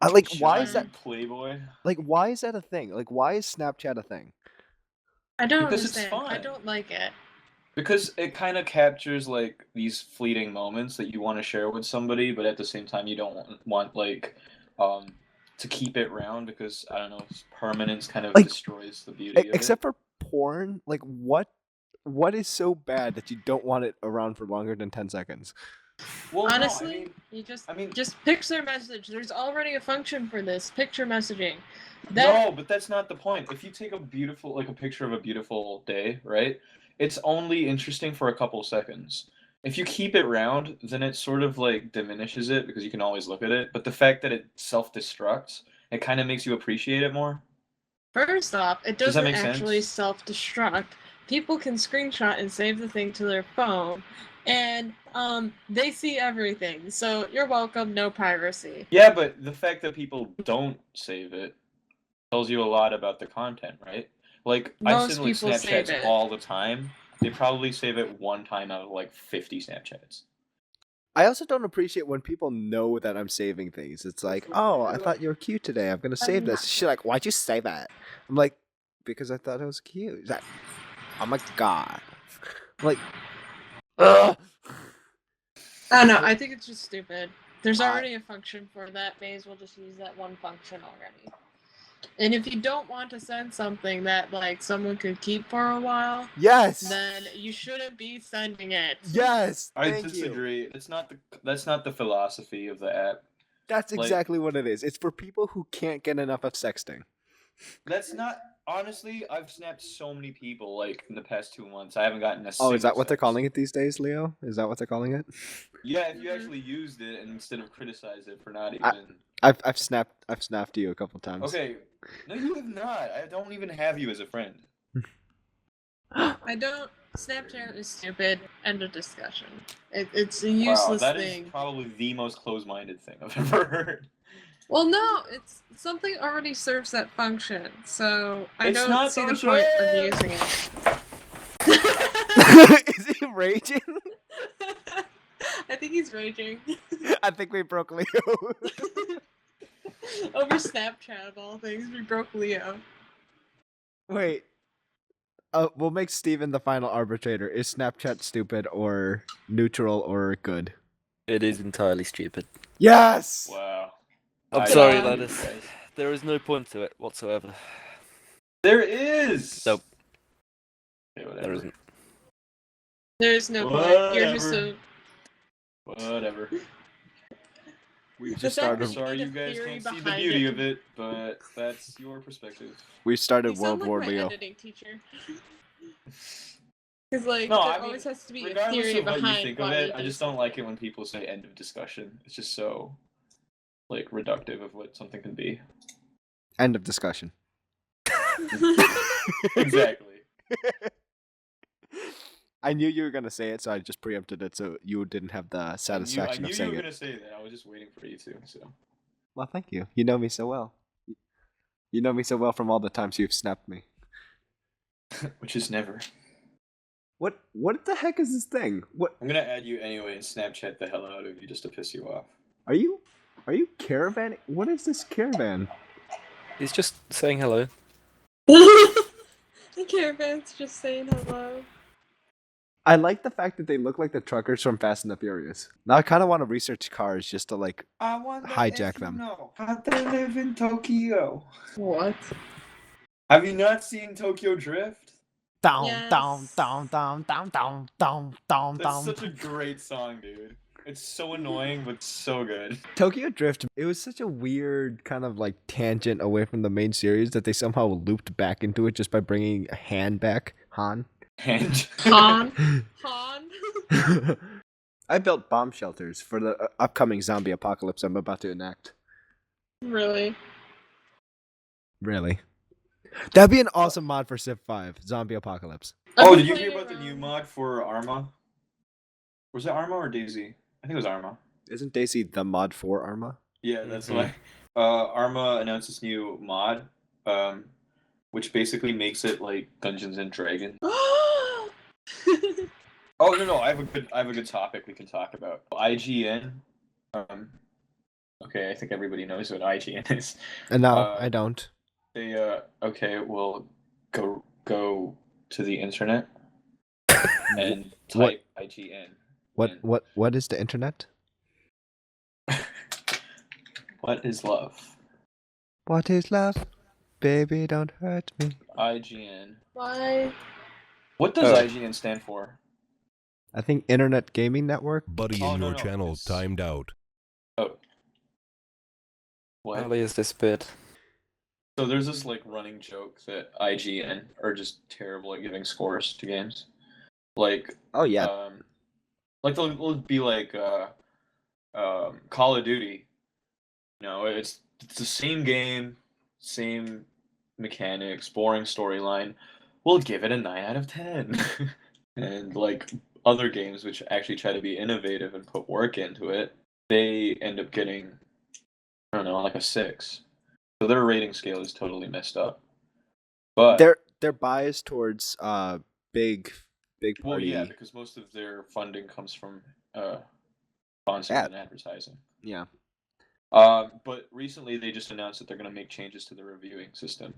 Like, Should why I is be that? Playboy? Like, why is that a thing? Like, why is Snapchat a thing? I don't Because it's understand. I fun. don't like it. Because it kind of captures like these fleeting moments that you want to share with somebody, but at the same time you don't want like to keep it round because I don't know, permanence kind of Like, destroys the beauty of Except it. for porn, like, what is so bad that you don't want it around for longer than 10 seconds? Well, Honestly, no, I mean, just picture message. There's already a function for this. Picture messaging. no, but that's not the point. If you take a picture of a beautiful day, right? It's only interesting for a couple seconds. If you keep it round, then it sort of like diminishes it because you can always look at it. But the fact that it self-destructs, it kind of makes you appreciate it more. First off, it Does that doesn't make actually sense? self-destruct. People can screenshot and save the thing to their phone, and they see everything. So you're welcome. No piracy. Yeah, but the fact that people don't save it tells you a lot about the content, right? Like I send Most like people save Snapchats it. all the time. They probably save it one time out of like 50 Snapchats. I also don't appreciate when people know that I'm saving things. It's like, oh, I thought you were cute today. I'm gonna save this. She's like, why'd you say that? I'm like, because I thought it was cute. She's like, oh my god. I'm like, ugh. I don't know. I think it's just stupid. There's I- already a function for that. May as well just use that one function already. And if you don't want to send something that like someone could keep for a while, Yes. then you shouldn't be sending it. Yes. I Thank you. disagree. That's not the philosophy of the app. That's Like- exactly what it is. It's for people who can't get enough of sexting. That's not honestly. I've snapped so many people like in the past 2 months. I haven't gotten a. Oh, is that single what they're text. calling it these days, Leo? Is that what they're calling it? Yeah, if you Mhm. actually used it and instead of criticize it for not I- even. I've snapped you a couple times. Okay, no, you have not. I don't even have you as a friend. I don't. Snapchat is stupid. End of discussion. It's a Wow, useless that is thing. probably the most closed-minded thing I've ever heard. Well, no, it's something already serves that function, so I It's don't not see the those point of words! using it. Is he raging? I think he's raging. I think we broke Leo. Over Snapchat of all things, we broke Leo. Wait. We'll make Steven the final arbitrator. Is Snapchat stupid or neutral or good? It is entirely stupid. Yes! Wow. I'm I sorry, don't Ladis. believe you guys. There is no point to it whatsoever. There is! Nope. Okay, whatever. There isn't. There's no point. You're just Whatever. a. Whatever. We The just fact started. that- Sorry need you a guys theory can't see the behind beauty it. of it, but that's your perspective. We started You World sound like War my Leo. editing teacher. Because like No, there I mean, always has to be a regardless theory of what you behind think of why it, you I do just don't like it when people say end of discussion. It's just so, like, reductive of what something can be. End of discussion. something. Exactly. I knew you were gonna say it, so I just preempted it, so you didn't have the satisfaction I knew of you saying were it. gonna say that. I was just waiting for you to. So. Well, thank you. You know me so well. You know me so well from all the times you've snapped me. Which is never. What the heck is this thing? What I'm gonna add you anyway and Snapchat the hell out of you just to piss you off. are you caravan? What is this caravan? He's just saying hello. The caravan's just saying hello. I like the fact that they look like the truckers from Fast and the Furious. Now I kind of want to research cars just to like. I wonder Hijack if you them. know how they live in Tokyo. What? Have you not seen Tokyo Drift? Down, Yes. down, down, down, down, down, down, down, That's down. such a great song, dude. It's so annoying, but so good. Tokyo Drift. It was such a weird kind of like tangent away from the main series that they somehow looped back into it just by bringing Han back. Han. And Han? Han? I built bomb shelters for the upcoming zombie apocalypse I'm about to enact. Really? Really? That'd be an awesome mod for Civ 5, Zombie Apocalypse. I've oh, been did you playing hear about the new around- mod for Arma? Was it Arma or Daisy? I think it was Arma. Isn't Daisy the mod for Arma? Yeah, that's Mhm. why. Arma announced this new mod, which basically makes it like Dungeons and Dragons. Oh no, I have a good topic we can talk about. IGN Okay, I think everybody knows what IGN is. And no, Uh, I don't. They okay, well, go to the internet and What type IGN. what And what is the internet? what is love? What is love? Baby, don't hurt me. IGN. Why? What does Oh. IGN stand for? I think Internet Gaming Network. Buddy Oh, in no, your no, channel it's- timed out. Oh. What? Ali has disappeared. So there's this like running joke that IGN are just terrible at giving scores to games. Like Oh yeah. like they'll be like Call of Duty. You know, it's the same game, same mechanics, boring storyline. We'll give it a 9 out of 10. And like other games which actually try to be innovative and put work into it, they end up getting, I don't know, like a 6. So their rating scale is totally messed up. But They're biased towards big well, party. yeah, because most of their funding comes from sponsors Ad. and advertising. Yeah. But recently they just announced that they're going to make changes to the reviewing system.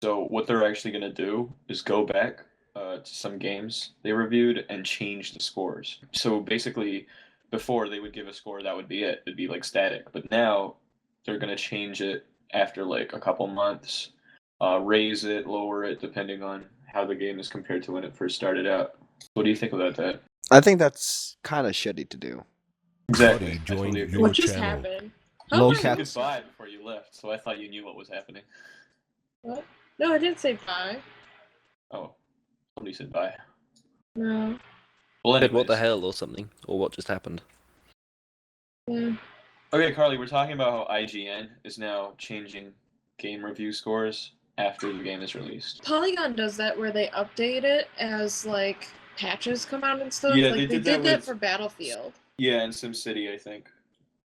So what they're actually going to do is go back to some games they reviewed and change the scores. So basically, before they would give a score, that would be it. It'd be like static. But now they're going to change it after like a couple months, raise it, lower it, depending on how the game is compared to when it first started out. What do you think about that? I think that's kind of shitty to do. Exactly. Buddy I joined totally agree. your What just channel. happened? Low Oh, You said cap- goodbye before you left, so I thought you knew what was happening. What? No, I didn't say bye. Oh, somebody said bye. No. Well, Said anyways. what the hell or something, or what just happened. Yeah. Okay, Carly, we're talking about how IGN is now changing game review scores after the game is released. Polygon does that where they update it as like patches come out and stuff. Yeah, like they they did did that that with- for Battlefield. Yeah, in SimCity, I think.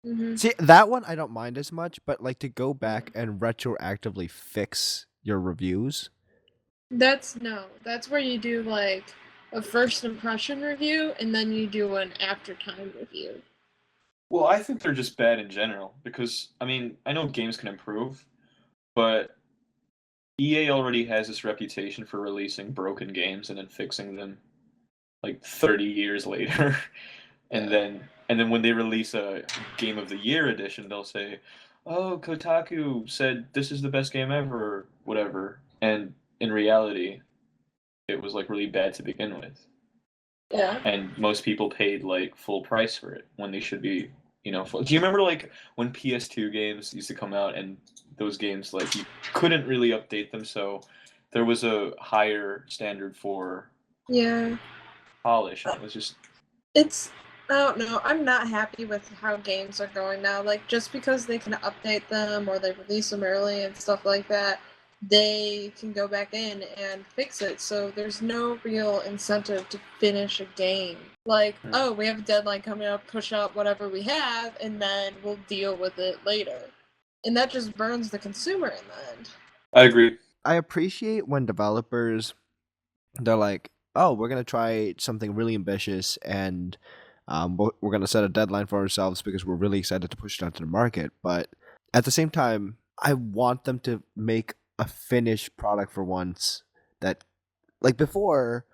Mm-hmm. See, that one I don't mind as much, but like to go back and retroactively fix your reviews. That's where you do like a first impression review and then you do an after time review. Well, I think they're just bad in general because, I mean, I know games can improve, but EA already has this reputation for releasing broken games and then fixing them like 30 years later. And then when they release a Game of the Year edition, they'll say, "Oh, Kotaku said this is the best game ever," or whatever. And in reality, it was like really bad to begin with. Yeah. And most people paid like full price for it when they should be, full. Do you remember like when PS2 games used to come out and those games like you couldn't really update them, so there was a higher standard for Yeah. polish, and it was just I don't know. I'm not happy with how games are going now. Like, just because they can update them or they release them early and stuff like that, they can go back in and fix it. So there's no real incentive to finish a game. Like, oh, we have a deadline coming up, push out whatever we have, and then we'll deal with it later. And that just burns the consumer in the end. I agree. I appreciate when developers they're like, "Oh, we're gonna try something really ambitious, and we're gonna set a deadline for ourselves because we're really excited to push it out to the market." But at the same time, I want them to make a finished product for once. That, like before,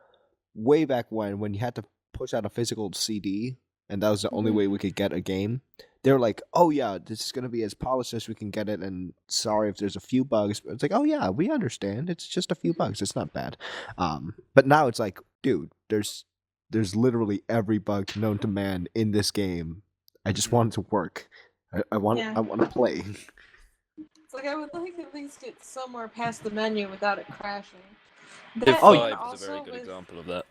way back when you had to push out a physical CD, and that was the only Mhm. way we could get a game. They were like, "Oh yeah, this is gonna be as polished as we can get it, and sorry if there's a few bugs." But it's like, "Oh yeah, we understand. It's just a few bugs. It's not bad." But now it's like, dude, there's literally every bug known to man in this game. I just want it to work. I want to play. It's like I would like to at least get somewhere past the menu without it crashing. Civ That, 5 and is a also very good with- example of that.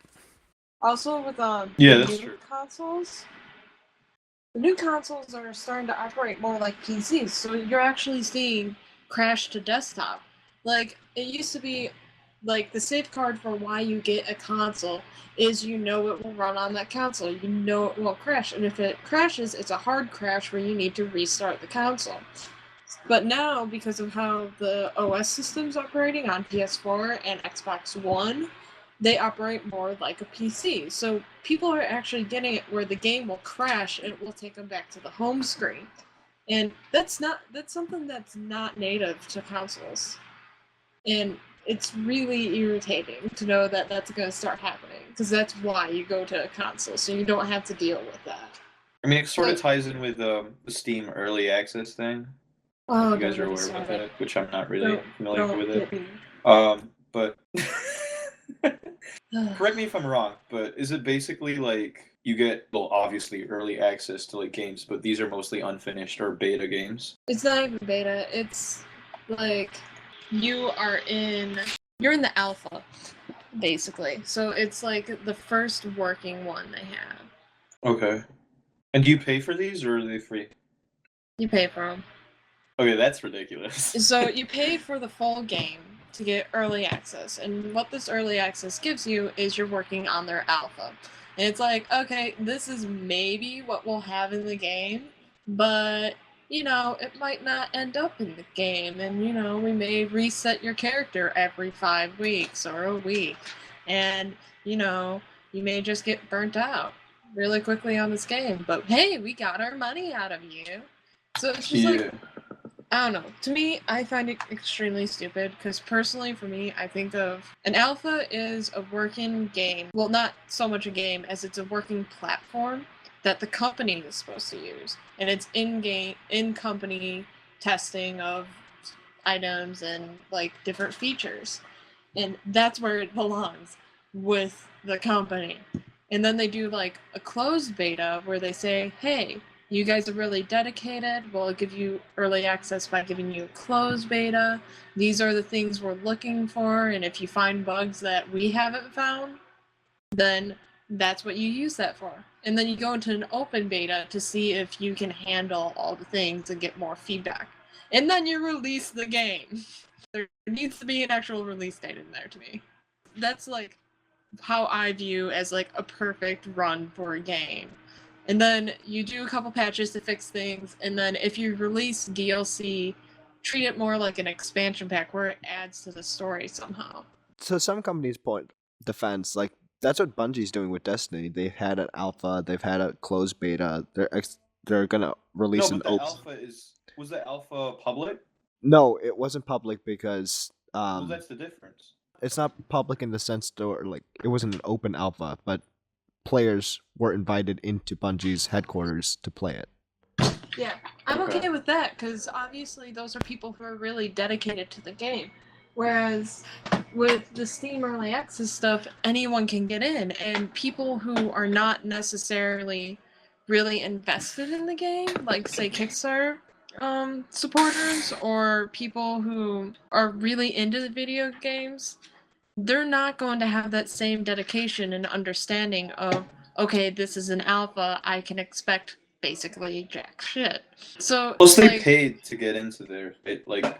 Also with Yeah, the that's new true. consoles, the new consoles are starting to operate more like PCs, so you're actually seeing crash to desktop. Like it used to be, like the safeguard for why you get a console is it will run on that console, it won't crash, and if it crashes, it's a hard crash where you need to restart the console. But now, because of how the OS system's operating on PS4 and Xbox One, they operate more like a PC. So people are actually getting it where the game will crash and it will take them back to the home screen. And that's something that's not native to consoles. And it's really irritating to know that that's going to start happening, because that's why you go to a console, so you don't have to deal with that. I mean, it sort of But- ties in with the Steam early access thing. Oh, If you guys don't are get me aware about started. that, which I'm not really familiar Don't with it. get me. But correct me if I'm wrong, but is it basically like you get, well, obviously early access to like games, but these are mostly unfinished or beta games? It's not even beta. It's like you're in the alpha, basically. So it's like the first working one they have. Okay. And do you pay for these or are they free? You pay for them. Okay, that's ridiculous. So you pay for the full game to get early access, and what this early access gives you is you're working on their alpha. And it's like, okay, this is maybe what we'll have in the game, but it might not end up in the game, and we may reset your character every 5 weeks or a week, and you may just get burnt out really quickly on this game, but hey, we got our money out of you. So it's just like, I don't know. To me, I find it extremely stupid because personally, for me, I think of an alpha is a working game. Well, not so much a game as it's a working platform that the company is supposed to use, and it's in-company testing of items and like different features, and that's where it belongs, with the company. And then they do like a closed beta where they say, hey, you guys are really dedicated. We'll give you early access by giving you a closed beta. These are the things we're looking for, and if you find bugs that we haven't found, then that's what you use that for. And then you go into an open beta to see if you can handle all the things and get more feedback. And then you release the game. There needs to be an actual release date in there to me. That's like how I view as like a perfect run for a game. And then you do a couple patches to fix things, and then if you release DLC, treat it more like an expansion pack where it adds to the story somehow. So some companies point defense, like that's what Bungie's doing with Destiny. They've had an alpha, they've had a closed beta. They're gonna release No, an but the open. alpha was the alpha public? No, it wasn't public because Well, that's the difference. it's not public in the sense that like it wasn't an open alpha, but players were invited into Bungie's headquarters to play it. Yeah, I'm Okay. okay with that because obviously those are people who are really dedicated to the game. Whereas with the Steam Early Access stuff, anyone can get in, and people who are not necessarily really invested in the game, like say Kickstarter supporters or people who are really into the video games, they're not going to have that same dedication and understanding of, okay, this is an alpha, I can expect basically jack shit. So Plus, they like, paid to get into there. Like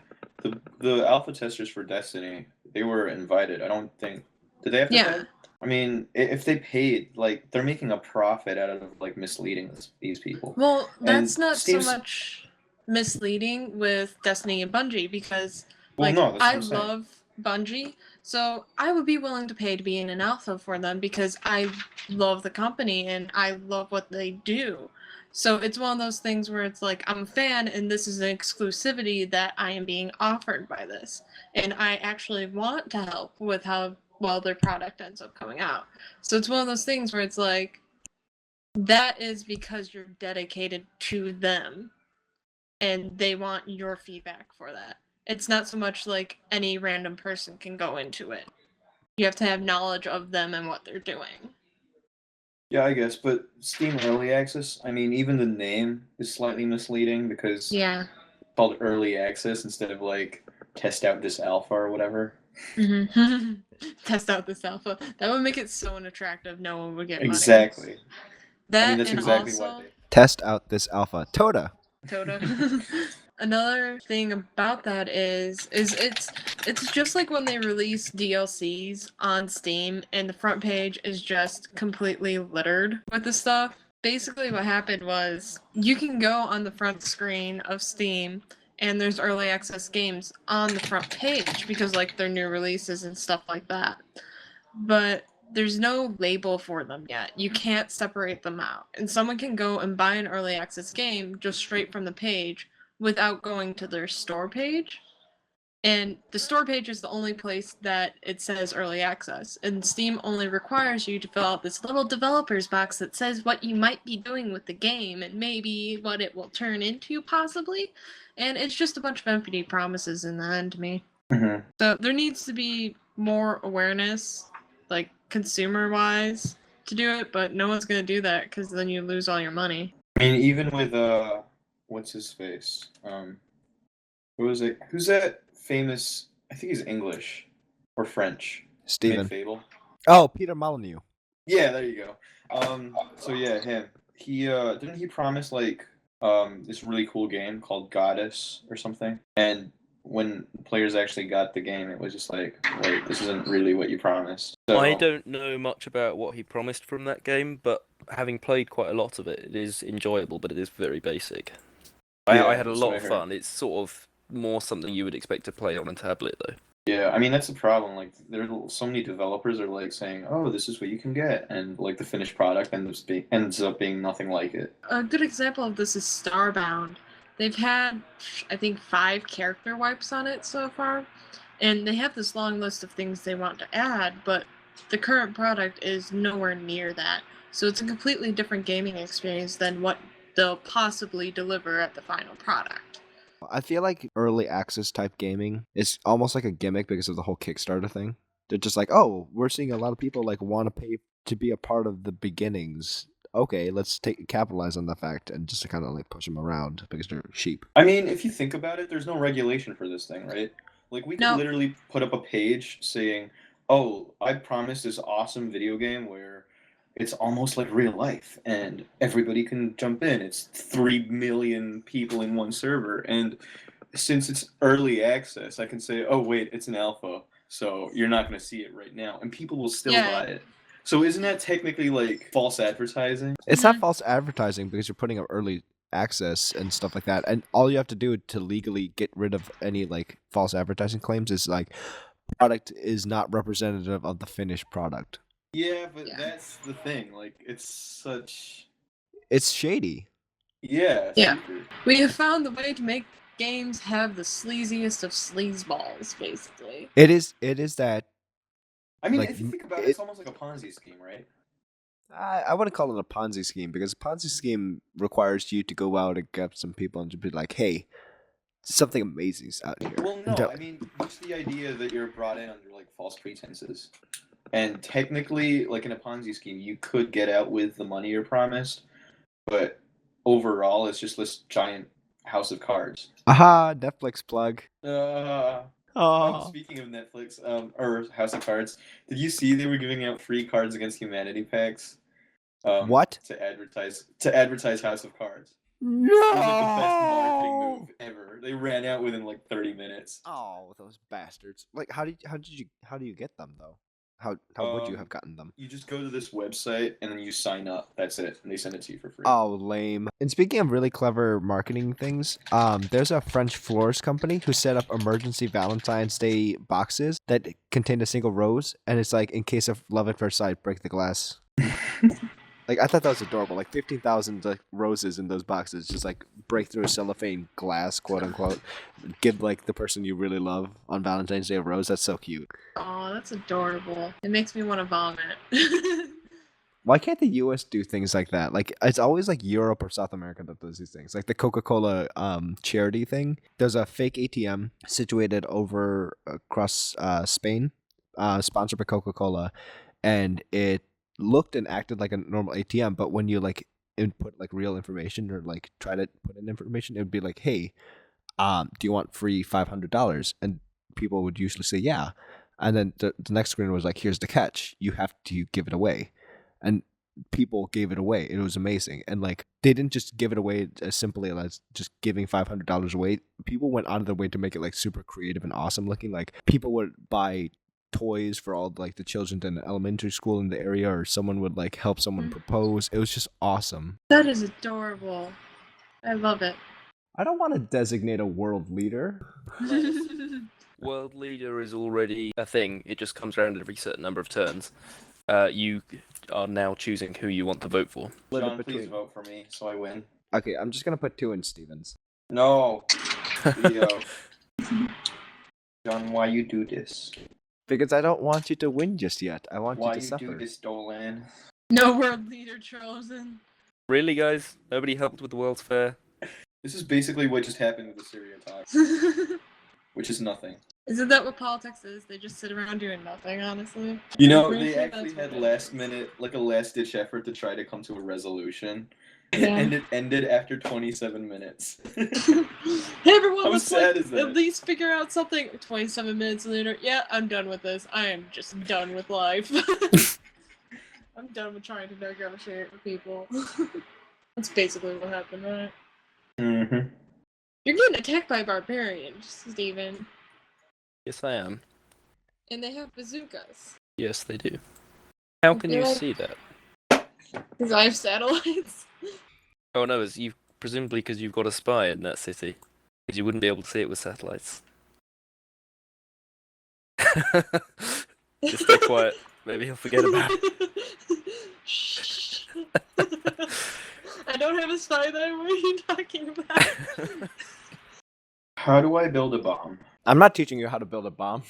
the alpha testers for Destiny, they were invited. I don't think did they have to yeah. pay? I mean, if they paid, like they're making a profit out of like misleading these people. Well, that's And not Steve's- so much misleading with Destiny and Bungie because Well, like no, that's what I I'm saying. love Bungie, so I would be willing to pay to be in an alpha for them because I love the company and I love what they do. So it's one of those things where it's like I'm a fan and this is an exclusivity that I am being offered by this. And I actually want to help with how well their product ends up coming out. So it's one of those things where it's like that is because you're dedicated to them and they want your feedback for that. It's not so much like any random person can go into it. You have to have knowledge of them and what they're doing. Yeah, I guess, but Steam Early Access, I mean, even the name is slightly misleading because Yeah. it's called Early Access instead of like test out this alpha or whatever. Mm-hmm. Test out this alpha. That would make it so unattractive. No one would get money. Exactly. That I mean, that's and exactly also, what they. Test out this alpha. Toda. Tota. Another thing about that is it's just like when they release DLCs on Steam and the front page is just completely littered with the stuff. Basically what happened was you can go on the front screen of Steam and there's early access games on the front page because like they're new releases and stuff like that. But there's no label for them yet. You can't separate them out. And someone can go and buy an early access game just straight from the page without going to their store page. And the store page is the only place that it says early access. And Steam only requires you to fill out this little developer's box that says what you might be doing with the game and maybe what it will turn into, possibly. And it's just a bunch of empty promises in the end to me. Mm-hmm. So there needs to be more awareness, like consumer-wise, to do it, but no one's going to do that because then you lose all your money. I mean, even with what's his face? Who was it? Who's that famous? I think he's English or French. Steven. Made Fable. Oh, Peter Molyneux. Yeah, there you go. So yeah, him. He didn't he promise like this really cool game called Goddess or something? And when players actually got the game, it was just like, wait, this isn't really what you promised. So, I don't know much about what he promised from that game, but having played quite a lot of it, it is enjoyable, but it is very basic. Yeah, I had a that's lot what I of heard. fun. It's sort of more something you would expect to play on a tablet, though. Yeah, I mean that's the problem. Like, there's so many developers are like saying, "Oh, this is what you can get," and like the finished product ends up being nothing like it. A good example of this is Starbound. They've had, I think, 5 character wipes on it so far, and they have this long list of things they want to add, but the current product is nowhere near that. So it's a completely different gaming experience than what they'll possibly deliver at the final product. I feel like early access type gaming is almost like a gimmick because of the whole Kickstarter thing. They're just like, oh, we're seeing a lot of people like want to pay to be a part of the beginnings. Okay, let's capitalize on the fact and just to kind of like push them around because they're cheap. I mean, if you think about it, there's no regulation for this thing, right? Like, we could No. literally put up a page saying, "Oh, I promised this awesome video game where it's almost like real life, and everybody can jump in. It's 3 million people in one server, and since it's early access, I can say, oh wait, it's an alpha, so you're not going to see it right now, and people will still buy it. So isn't that technically like false advertising? It's not false advertising because you're putting up early access and stuff like that, and all you have to do to legally get rid of any like false advertising claims is like product is not representative of the finished product. Yeah, but that's the thing. Like, it's shady. Yeah. Stupid. We have found the way to make games have the sleaziest of sleazeballs, basically. It is that. I mean, like, if you think about it, it's almost like a Ponzi scheme, right? I wouldn't call it a Ponzi scheme because a Ponzi scheme requires you to go out and get some people and to be like, hey, something amazing's out here. Well, no, I mean, just the idea that you're brought in under like false pretenses. And technically, like in a Ponzi scheme, you could get out with the money you're promised, but overall, it's just this giant house of cards. Aha, Netflix plug. Speaking of Netflix, or House of Cards, did you see they were giving out free Cards Against Humanity packs? What? To advertise House of Cards. No! It was like the best marketing move ever. They ran out within like 30 minutes. Oh, those bastards! Like, how do you get them though? How would you have gotten them? You just go to this website and then you sign up. That's it, and they send it to you for free. Oh, lame. And speaking of really clever marketing things, there's a French floors company who set up emergency Valentine's Day boxes that contain a single rose, and it's like, in case of love at first sight, break the glass. Like, I thought that was adorable. Like 15,000 like roses in those boxes, just like break through a cellophane glass, quote unquote. Give like the person you really love on Valentine's Day a rose. That's so cute. Oh, that's adorable. It makes me want to vomit. Why can't the U.S. do things like that? Like, it's always like Europe or South America that does these things. Like the Coca-Cola charity thing. There's a fake ATM situated over across Spain, sponsored by Coca-Cola, and it looked and acted like a normal ATM, but when you like input like real information or like try to put in information, it would be like, hey, do you want free $500? And people would usually say yeah, and then the next screen was like, here's the catch, you have to give it away. And people gave it away. It was amazing. And like, they didn't just give it away as simply as just giving $500 away. People went out of their way to make it like super creative and awesome looking. Like, people would buy toys for all like the children in the elementary school in the area, or someone would like help someone propose. It was just awesome. That is adorable. I love it. I don't want to designate a world leader. World leader is already a thing. It just comes around every certain number of turns. you are now choosing who you want to vote for. Split it John, please between- vote for me so I win. Okay, I'm just gonna put 2 in Stevens. No, Leo. John, why you do this? Because I don't want you to win just yet. I want Why you to you suffer. do this, Dolan? No world leader chosen. Really, guys? Nobody helped with the World's Fair? This is basically what just happened with the Syria talk, which is nothing. Isn't that what politics is? They just sit around doing nothing, honestly. You know, I'm pretty they sure actually that's had what it last is. minute, like a last ditch effort to try to come to a resolution, Yeah. and it ended after 27 minutes. Hey everyone, How let's sad like is that? at least figure out something. 27 minutes later, yeah, I'm done with this. I am just done with life. I'm done with trying to negotiate with people. That's basically what happened, right? Mm-hmm. You're getting attacked by barbarians, Steven. Yes, I am. And they have bazookas. Yes, they do. How can you They're like- see that? Because I have satellites. Oh no, it's you presumably because you've got a spy in that city. Because you wouldn't be able to see it with satellites. Just stay quiet. Maybe he'll forget about it. Shh. I don't have a spy though. What are you talking about? How do I build a bomb? I'm not teaching you how to build a bomb.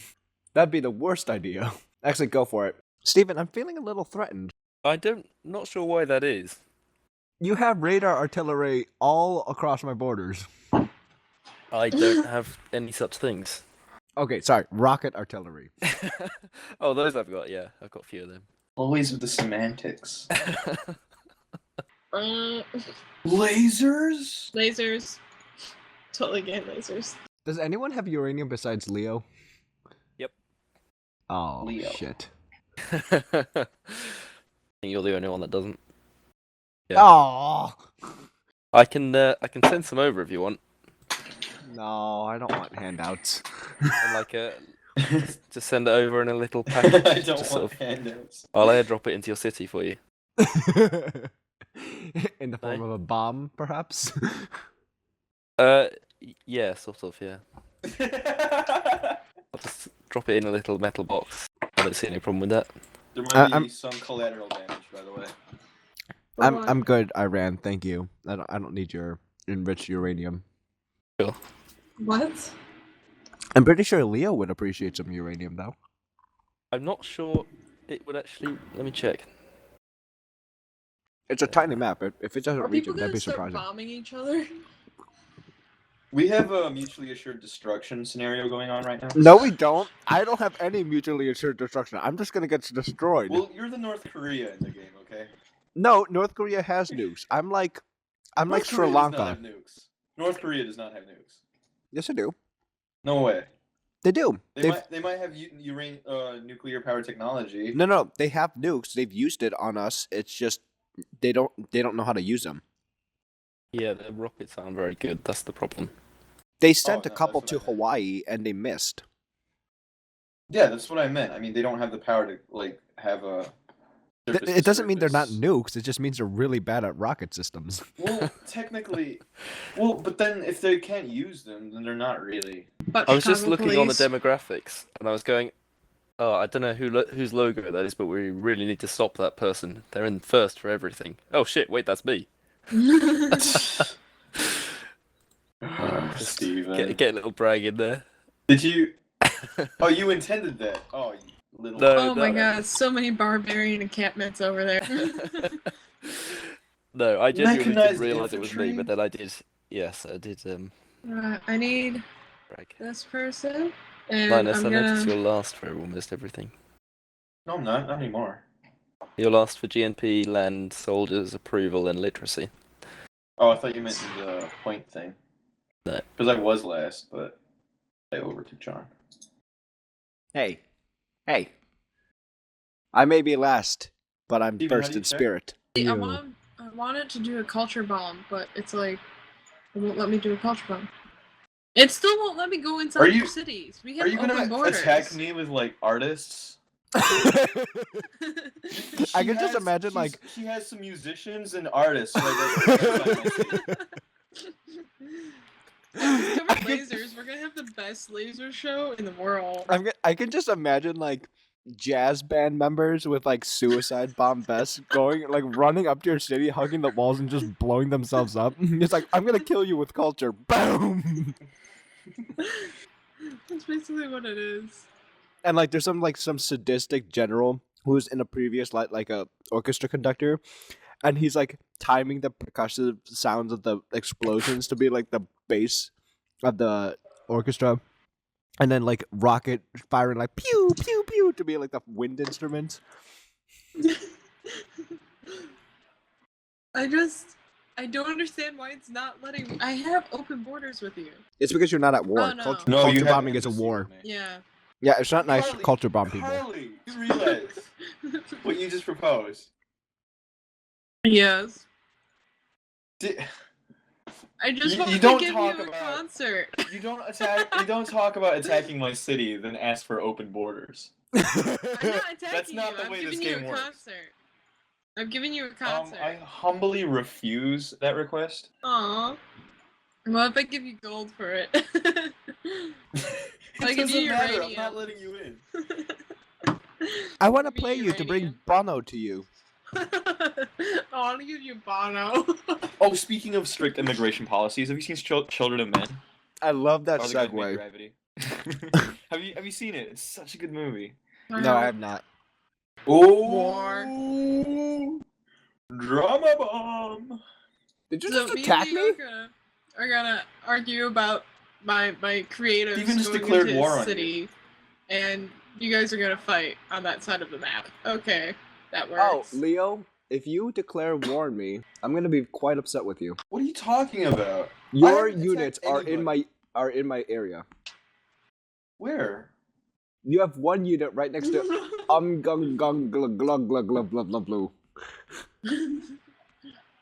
That'd be the worst idea. Actually, go for it. Steven, I'm feeling a little threatened. Not sure why that is. You have radar artillery all across my borders. I don't have any such things. Okay, sorry, rocket artillery. Oh, those I've got, yeah. I've got a few of them. Always with the semantics. Uh, Lasers? lasers. Totally get lasers. Does anyone have uranium besides Leo? Yep. Oh, Leo. shit. I think you're the only one that doesn't. Yeah. Oh! I can send some over if you want. No, I don't want handouts. And like just send it over in a little package. I don't just want handouts. I'll airdrop it into your city for you. In the form No? of a bomb, perhaps? Yeah, sort of, yeah. I'll just drop it in a little metal box. I don't see any problem with that. There might be I'm- some collateral damage, by the way. I'm good, Iran, thank you. I don't need your enriched uranium. What? I'm pretty sure Leo would appreciate some uranium, though. I'm not sure it would actually. Let me check. It's a tiny map. If it doesn't Are reach people it, that'd gonna be start surprising. bombing each other? We have a mutually assured destruction scenario going on right now. No, we don't. I don't have any mutually assured destruction. I'm just gonna get destroyed. Well, you're the North Korea in the game, okay? No, North Korea has nukes. I'm like North Sri Korea does not Lanka. have nukes. North Korea does not have nukes. Yes, they do. No way. They do. They might have nuclear power technology. No, they have nukes. They've used it on us. It's just they don't know how to use them. Yeah, the rockets aren't very good. That's the problem. They sent no, a couple that's to what I meant. Hawaii and they missed. Yeah, that's what I meant. I mean, they don't have the power to like have a. It doesn't mean they're not surface- nukes. It just means they're really bad at rocket systems. Well, technically, but then if they can't use them, then they're not really. But I was just Chicago looking on the police- demographics, and I was going, "Oh, I don't know whose logo that is, but we really need to stop that person. They're in first for everything." Oh shit! Wait, that's me. Just Steven. Get a little brag in there. Did you? Oh, you intended that. Oh, you little. No. Oh my no. god, so many barbarian encampments over there. No, I genuinely didn't Mechanized realize it was me, infantry? but then I did. Yes, I did. I need Brag. this person, and Linus, I'm I noticed gonna. you're last for almost everything. No, I'm not. Not anymore. You're last for GNP, land, soldiers, approval, and literacy. Oh, I thought you meant the point thing. No. Because I was last, but I overtook John. Hey. I may be last, but I'm Steven, how first do you in check? spirit. I wanted to do a culture bomb, but it's like it won't let me do a culture bomb. It still won't let me go inside Are you- our cities. We Are have you open gonna borders. attack me with like artists? I She can just imagine like she has some musicians and artists. Like, Discover lasers. We're gonna have the best laser show in the world. I can just imagine like jazz band members with like suicide bomb vests going like running up to your city, hugging the walls and just blowing themselves up. It's like, I'm gonna kill you with culture. Boom. That's basically what it is. And like there's some sadistic general who's in a previous like a orchestra conductor, and he's like timing the percussive sounds of the explosions to be like the bass of the orchestra, and then like rocket firing like pew pew pew to be like the wind instruments. I don't understand why it's not letting. I have open borders with you. It's because you're not at war. Oh, no. No, Culture you have bombing is a embassy war. with me. Yeah. Yeah, it's not nice to Carly, culture bomb people. Carly, you realize what you just proposed. Yes. Di- I just You- want you to don't give talk you a about- concert. You don't talk about attacking my city, then ask for open borders. I'm not attacking That's not you. the I'm way this giving you game a works. concert. I'm giving you a concert. I humbly refuse that request. Aw. Well, if I give you gold for it. It I'll give you doesn't your matter. I'm radio. not letting you in. I want to Give me play your you to bring radio. Bono to you. I want to give you Bono. Oh, speaking of strict immigration policies, have you seen Children of Men? I love that Or The Good Big segue. Gravity? Have you seen it? It's such a good movie. No, I have not. Oh, drama bomb. Did you So just me attack and me? you are gonna argue about my creatives Steven just going declared into war his on you. city, and you guys are gonna fight on that side of the map. Okay, that Oh, works. Leo, if you declare war on me, I'm gonna be quite upset with you. What are you talking about? Your haven't units attacked are in my area. Where? You have one unit right next to gung gung glug glug glug glug glug glug glue.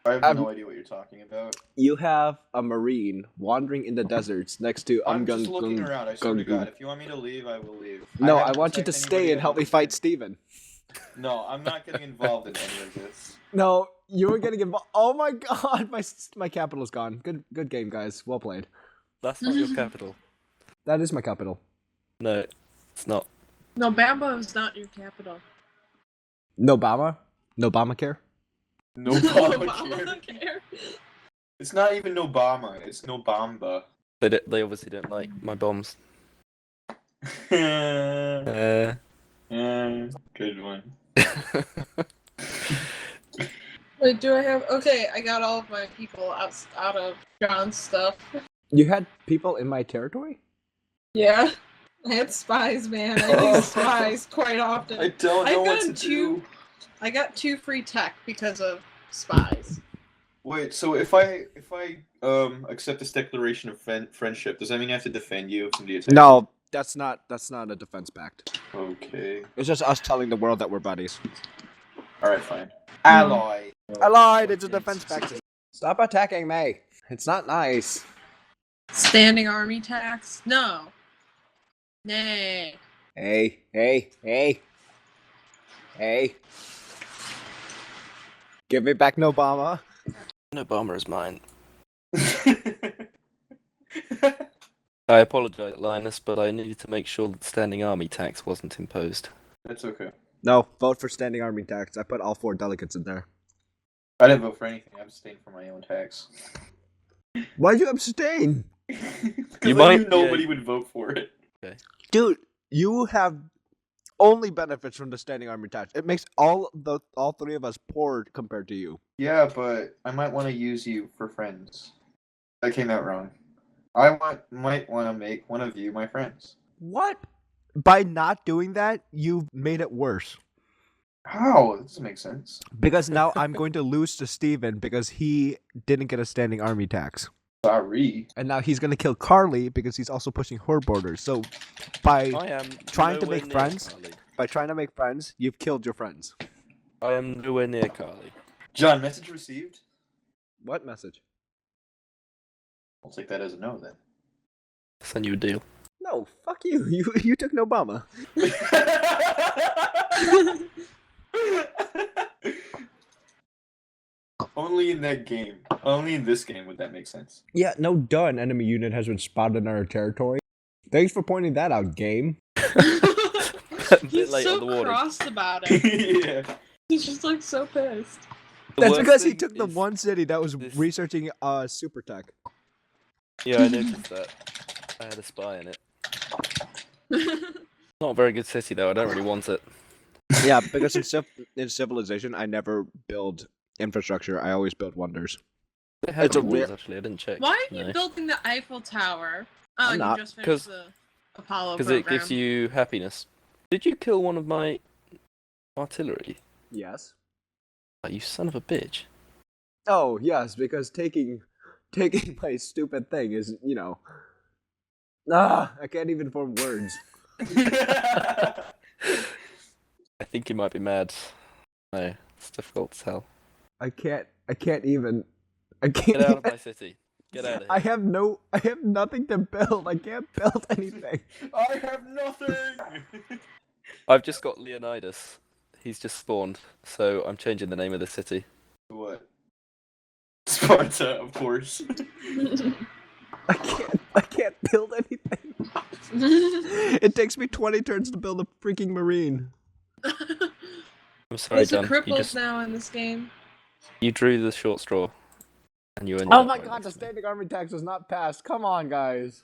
I have I'm- no idea what you're talking about. You have a marine wandering in the deserts next to I'm gung just looking gung. around. I swear to gung, God, if you want me to leave, I will leave. No, I haven't want you to attacked stay anybody and help me other fight than- Steven. No, I'm not getting involved in any of this. No, you were getting involved. Oh my god, my capital's gone. Good game, guys. Well played. That's not your capital. That is my capital. No, it's not. No, Bambo is not your capital. No Obama? No Obamacare? No Obamacare. It's not even Obama. It's no Bamba. They obviously don't like my bombs. Good one. Wait, do I have? Okay, I got all of my people out of John's stuff. You had people in my territory? Yeah, I had spies, man. I use spies quite often. I don't know I've what to gotten do. I got 2 free tech because of spies. Wait, so if I accept this declaration of friendship, does that mean I have to defend you if somebody attacks? No, that's not a defense pact. Okay. It's just us telling the world that we're buddies. All right, fine. Ally. Allied, it's a defense pact. Stop attacking me. It's not nice. Standing army tax? No. Nay. Hey. Give me back no Obama. No bomber is mine. I apologize, Linus, but I needed to make sure that standing army tax wasn't imposed. That's okay. No, vote for standing army tax. I put all 4 delegates in there. I didn't vote for anything. I abstained from my own tax. Why'd you abstain? Because You I might- knew nobody would vote for it. Dude, you have only benefits from the standing army tax. It makes all 3 of us poor compared to you. Yeah, but I might want to use you for friends. That came out wrong. I might want to make one of you my friends. What? By not doing that, you've made it worse. How? That doesn't make sense. Because now I'm going to lose to Steven because he didn't get a standing army tax. Sorry. And now he's going to kill Carly because he's also pushing her borders. So by I am Trying to nowhere make near friends? Carly. trying to make friends, you've killed your friends. I am nowhere near Carly. John, message received? What message? I'll take that as a no then. Send you a deal. No, fuck you. You took no Obama. Only in that game. Only in this game would that make sense. Yeah, no duh, an enemy unit has been spotted in our territory. Thanks for pointing that out, game. a bit He's late so on the warning. cross about it. Yeah. He's just like so pissed. The That's worst because he thing took the is- one city that was this- researching super tech. Yeah, I noticed that. I had a spy in it. Not a very good city though. I don't really want it. Yeah, because in Civilization, I never build infrastructure. I always build wonders. They have It's a any walls, rare- actually. I didn't check. Why are you No. building the Eiffel Tower? I'm Oh, you not, just 'cause- finished the Apollo Because program. it gives you happiness. Did you kill one of my artillery? Yes. Oh, you son of a bitch. Oh yes, because taking my stupid thing is, I can't even form words. I think you might be mad. No, it's difficult to tell. I can't even. I can't. Get out of even- my city. Get out of here. I have nothing to build. I can't build anything. I have nothing. I've just got Leonidas. He's just spawned, so I'm changing the name of the city. What? Sparta, of course. I can't build anything. It takes me 20 turns to build a freaking marine. I'm sorry, There's a John. cripples now in this game. You drew the short straw, and you ended Oh up my right god, next the to me. standing army tax was not passed. Come on, guys.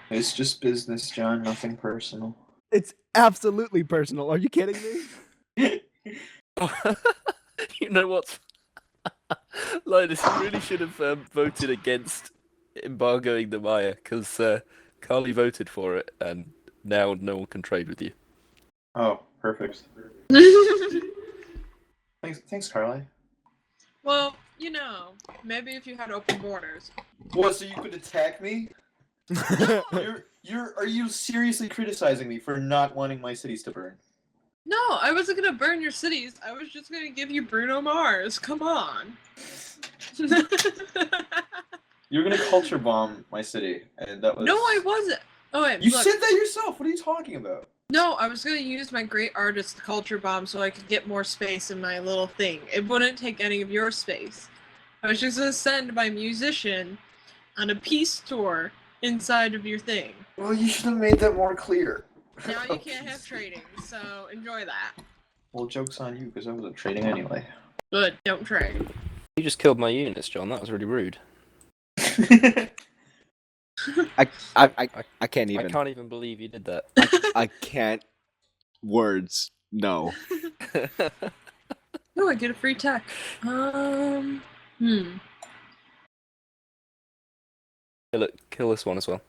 It's just business, John. Nothing personal. It's absolutely personal. Are you kidding me? You know what? Linus, you really should have voted against embargoing the Maya, because Carly voted for it, and now no one can trade with you. Oh, perfect. Thanks, Carly. Well, maybe if you had open borders. What? So you could attack me? Are you seriously criticizing me for not wanting my cities to burn? No, I wasn't gonna burn your cities. I was just gonna give you Bruno Mars. Come on. You were gonna culture bomb my city, and that was. No, I wasn't. Oh wait, You look. said that yourself. What are you talking about? No, I was gonna use my great artist culture bomb so I could get more space in my little thing. It wouldn't take any of your space. I was just gonna send my musician on a peace tour inside of your thing. Well, you should have made that more clear. Now you can't have trading, so enjoy that. Well, joke's on you, because I wasn't trading anyway. Good, don't trade. You just killed my units, John. That was really rude. I can't even. I can't even believe you did that. I can't. Words. No. Oh, I get a free tech. Kill this one as well.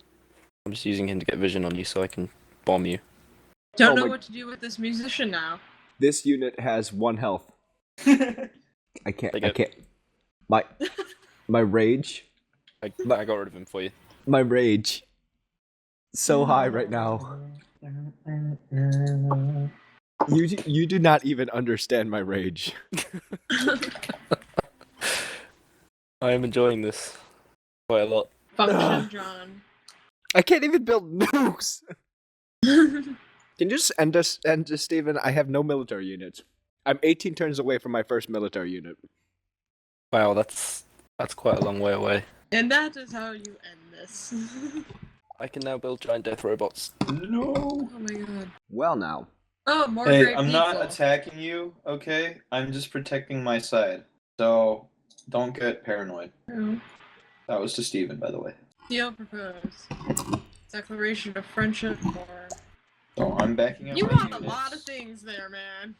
I'm just using him to get vision on you so I can bomb you. Don't Oh know my- what to do with this musician now. This unit has 1 health. I can't. Take I it. can't. My rage. I got rid of him for you. My rage. So high right now. You do not even understand my rage. I am enjoying this quite a lot. Function, John. I can't even build nukes. Can you just end us, Steven? I have no military units. I'm 18 turns away from my first military unit. Wow, that's quite a long way away. And that is how you end this. I can now build giant death robots. No. Oh my god. Well, now. Oh, more Hey, great I'm people. not attacking you, okay? I'm just protecting my side. So, don't get paranoid. Oh. That was to Steven, by the way. Deal proposed. Declaration of friendship or... So, I'm backing up You my want a units. lot of things there, man.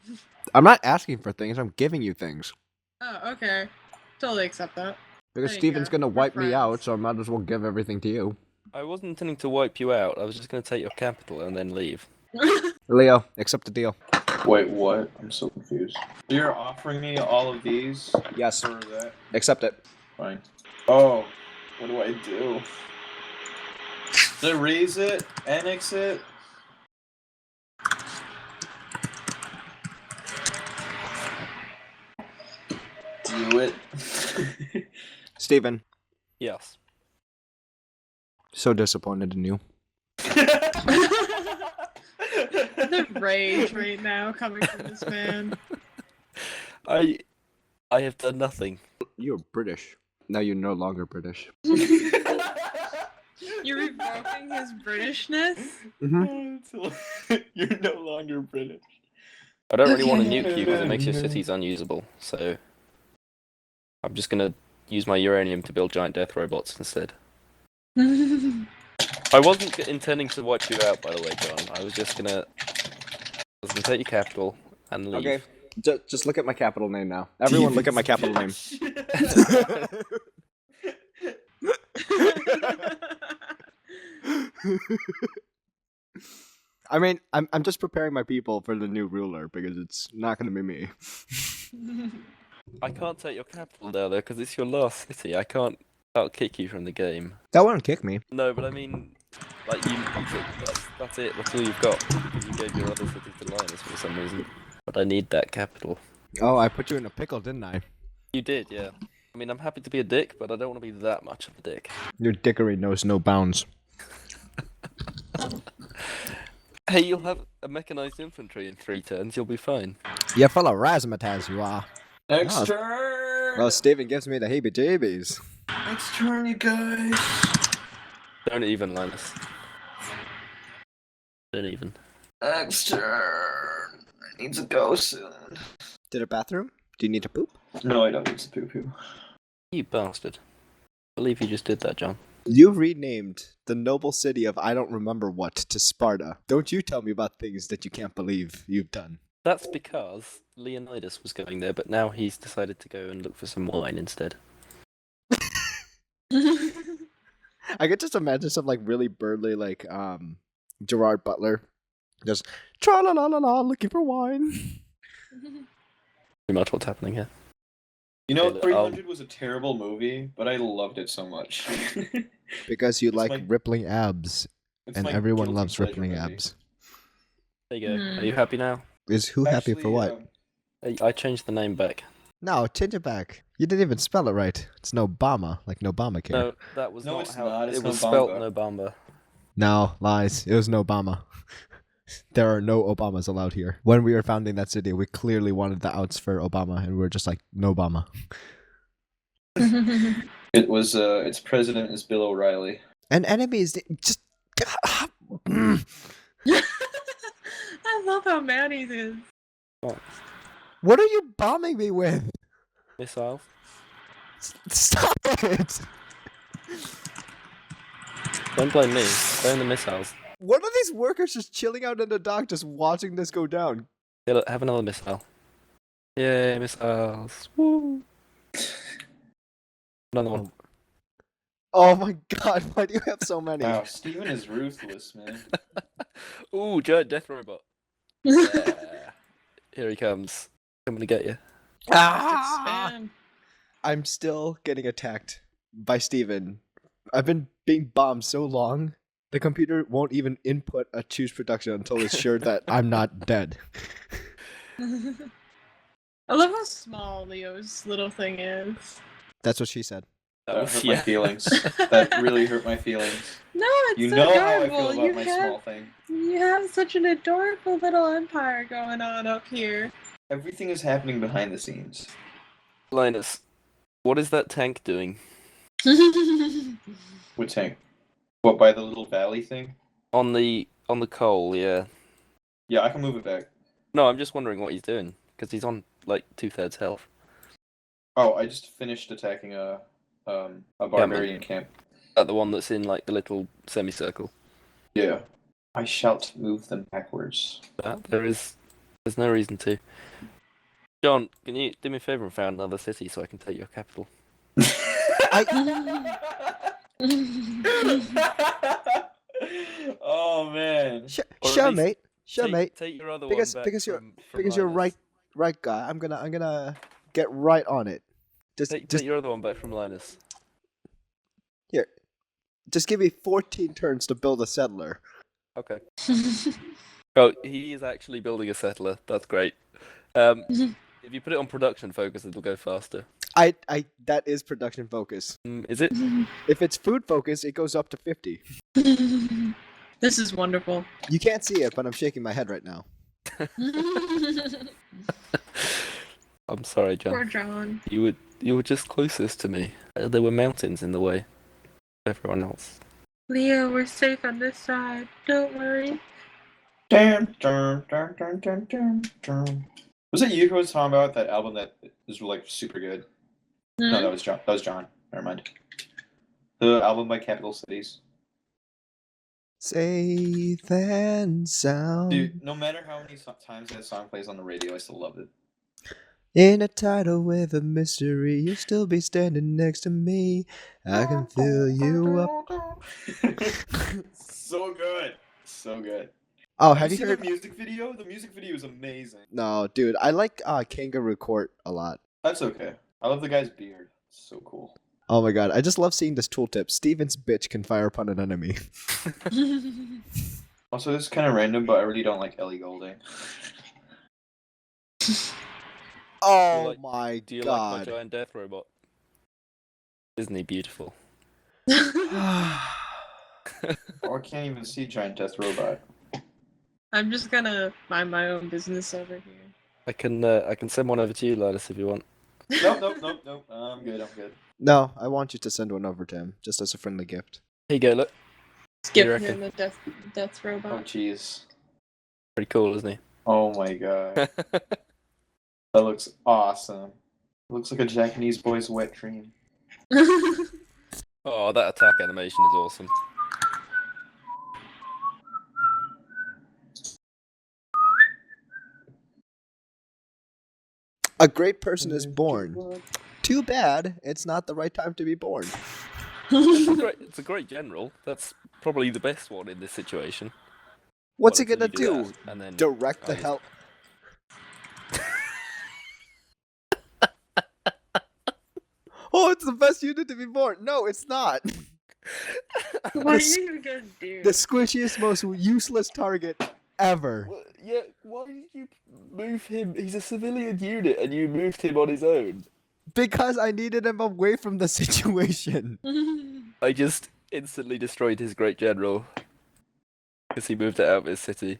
I'm not asking for things. I'm giving you things. Oh, okay. Totally accept that. Because There you Steven's go. gonna We're wipe me friends. out, so I might as well give everything to you. I wasn't intending to wipe you out. I was just going to take your capital and then leave. Leo, accept the deal. Wait, what? I'm so confused. So you're offering me all of these Yes, for that? accept it. Fine. Oh, what do I do? Do I raise it? Annex it? Do it. Steven, Yes. so disappointed in you. The rage right now coming from this man. I have done nothing. You're British. Now you're no longer British. You You're revoking his Britishness? You're no longer British. I don't really want to Okay. nuke you because it makes your cities unusable, so I'm just gonna use my uranium to build giant death robots instead. I wasn't intending to wipe you out, by the way, John. I was gonna take your capital and leave. Okay, just look at my capital name now. Everyone, look at my capital name. I mean, I'm just preparing my people for the new ruler because it's not going to be me. I can't take your capital now, though, because it's your last city. I'll kick you from the game. That won't kick me. No, but I mean, like, that's it. That's all you've got. You gave your other city to Linus for some reason. But I need that capital. Oh, I put you in a pickle, didn't I? You did, yeah. I mean, I'm happy to be a dick, but I don't want to be that much of a dick. Your dickery knows no bounds. Hey, you'll have a mechanized infantry in 3 turns. You'll be fine. You're full of razzmatazz, you are. Next Oh. turn! Well, Steven gives me the heebie-jeebies. Next turn, you guys! Don't even, Linus. Don't even. Next turn! I need to go soon. Did a bathroom? Do you need to poop? No, I don't need to poo-poo. You bastard. I believe you just did that, John. You renamed the noble city of I don't remember what to Sparta. Don't you tell me about things that you can't believe you've done. That's because Leonidas was going there, but now he's decided to go and look for some wine instead. I could just imagine some like really burly like Gerard Butler just tra la la la la looking for wine. Pretty much what's happening here. You know, Okay, 300 was a terrible movie, but I loved it so much. Because you It's like my- rippling abs, It's and my everyone guilty loves pleasure rippling movie. abs. There you go. Hmm. Are you happy now? Is who happy for Actually, what? I changed the name back. No, change it back. You didn't even spell it right. It's no Obama, like no Obamacare. No, that was No, not it's how not. It's it was no spelt. Bamba. No Bamba. No, lies. It was no Obama. There are no Obamas allowed here. When we were founding that city, we clearly wanted the outs for Obama, and we were just like, no Obama. It was, its president is Bill O'Reilly. And enemies, just... I love how mad he is. What are you bombing me with? Missiles. Stop it! Don't blame me. Blame the missiles. What are these workers just chilling out in the dock, just watching this go down? Here, look, have another missile. Yay, missiles. Woo. Another one. Oh my god, why do you have so many? Wow, Steven is ruthless, man. Ooh, giant death robot. Yeah. Here he comes. Coming to get you. Ah! Expand. I'm still getting attacked by Steven. I've been being bombed so long, the computer won't even input a choose production until it's sure that I'm not dead. I love how small Leo's little thing is. That's what she said. That hurt my feelings. That really hurt my feelings. No, it's You so know how I adorable. feel about You my have, small thing. you have such an adorable little empire going on up here. Everything is happening behind the scenes. Linus, what is that tank doing? What tank? What, by the little valley thing? On the coal, yeah. Yeah, I can move it back. No, I'm just wondering what he's doing because he's on like 2/3 health. Oh, I just finished attacking a barbarian camp. The one that's in like the little semicircle. Yeah. I shall move them backwards. There's no reason to. John, can you do me a favor and found another city so I can take your capital? Oh man. Or at Sure, least mate. Sure, mate. Take your other Because one back because you're from because you're Linus. right guy. I'm gonna get right on it. Take Just your other one back from Linus. here. Just give me 14 turns to build a settler. Okay. Oh, he is actually building a settler. That's great. If you put it on production focus, it'll go faster. I that is production focus. Is it? If it's food focus, it goes up to 50. This is wonderful. You can't see it, but I'm shaking my head right now. I'm sorry, Poor John. John. You were just closest to me. There were mountains in the way. Everyone else. Leo, we're safe on this side. Don't worry. Dun, dun, dun, dun, dun, dun, dun. Was it you who was talking about that album that is like super good? No, that was John. That was John. Never mind. The album by Capital Cities. Safe and sound. Dude, no matter how many times that song plays on the radio, I still love it. In a tidal wave of mystery, you'll still be standing next to me. I can fill you up. So good. So good. Oh, Have have you you seen heard? the music video? The music video is amazing. No, dude, I like Kangaroo Court a lot. That's okay. I love the guy's beard. So cool. Oh my god, I just love seeing this tooltip. Steven's bitch can fire upon an enemy. Also, this is kind of random, but I really don't like Ellie Goulding. Oh like- my Do you like my god. giant death robot? Isn't he beautiful? Oh, I can't even see Giant Death Robot. I'm just gonna mind my own business over here. I can send one over to you, Linus, if you want. Nope. I'm good. No, I want you to send one over to him, just as a friendly gift. Here you go, look. Skip reckon? him the death Oh, robot. jeez. Pretty cool, isn't Oh my god. he? That looks awesome. It looks like a Japanese boy's wet dream. Oh, that attack animation is awesome. A great person is born. Too bad it's not the right time to be born. It's a great general. That's probably the best one in this situation. What's Well, he gonna until you do? that, and then Direct the I just- hell. Oh, it's the best unit to be born. No, it's not. What are This- you gonna do? The squishiest, most useless target ever. Well, yeah, why did you move him? He's a civilian unit, and you moved him on his own. Because I needed him away from the situation. I just instantly destroyed his great general because he moved it out of his city.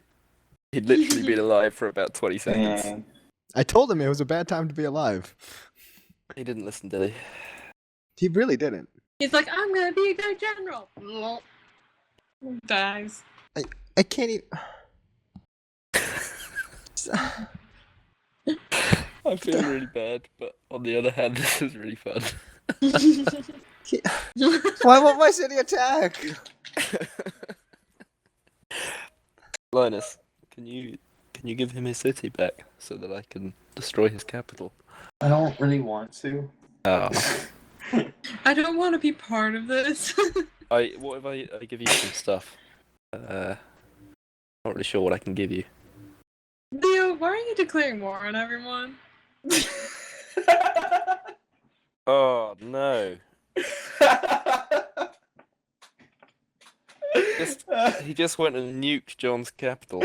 He'd literally been alive for about 20 seconds. Dang. I told him it was a bad time to be alive. He didn't listen, did he? He really didn't. He's like, I'm gonna be their general. Lol. Dies. I can't even. I feel really bad, but on the other hand, this is really fun. Why won't my city attack? Linus, can you give him his city back so that I can destroy his capital? I don't really want to. Oh. I don't want to be part of this. What if I give you some stuff? Not really sure what I can give you. Leo, why are you declaring war on everyone? Oh no. He just went and nuked John's capital.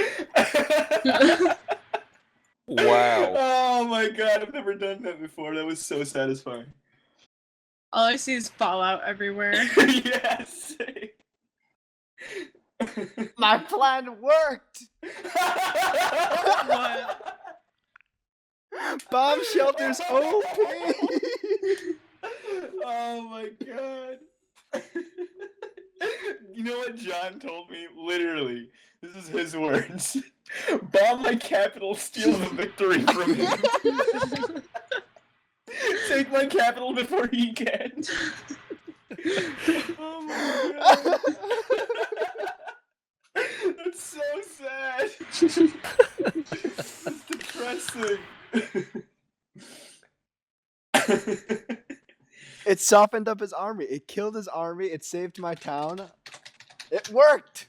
Wow. Oh my god, I've never done that before. That was so satisfying. All I see is fallout everywhere. Yes. My plan worked. What? Bomb shelters OP. Oh my god. You know what John told me? Literally, this is his words. Bomb my capital, steal the victory from him. Take my capital before he can. Oh my god. That's so sad. It's depressing. It softened up his army. It killed his army. It saved my town. It worked.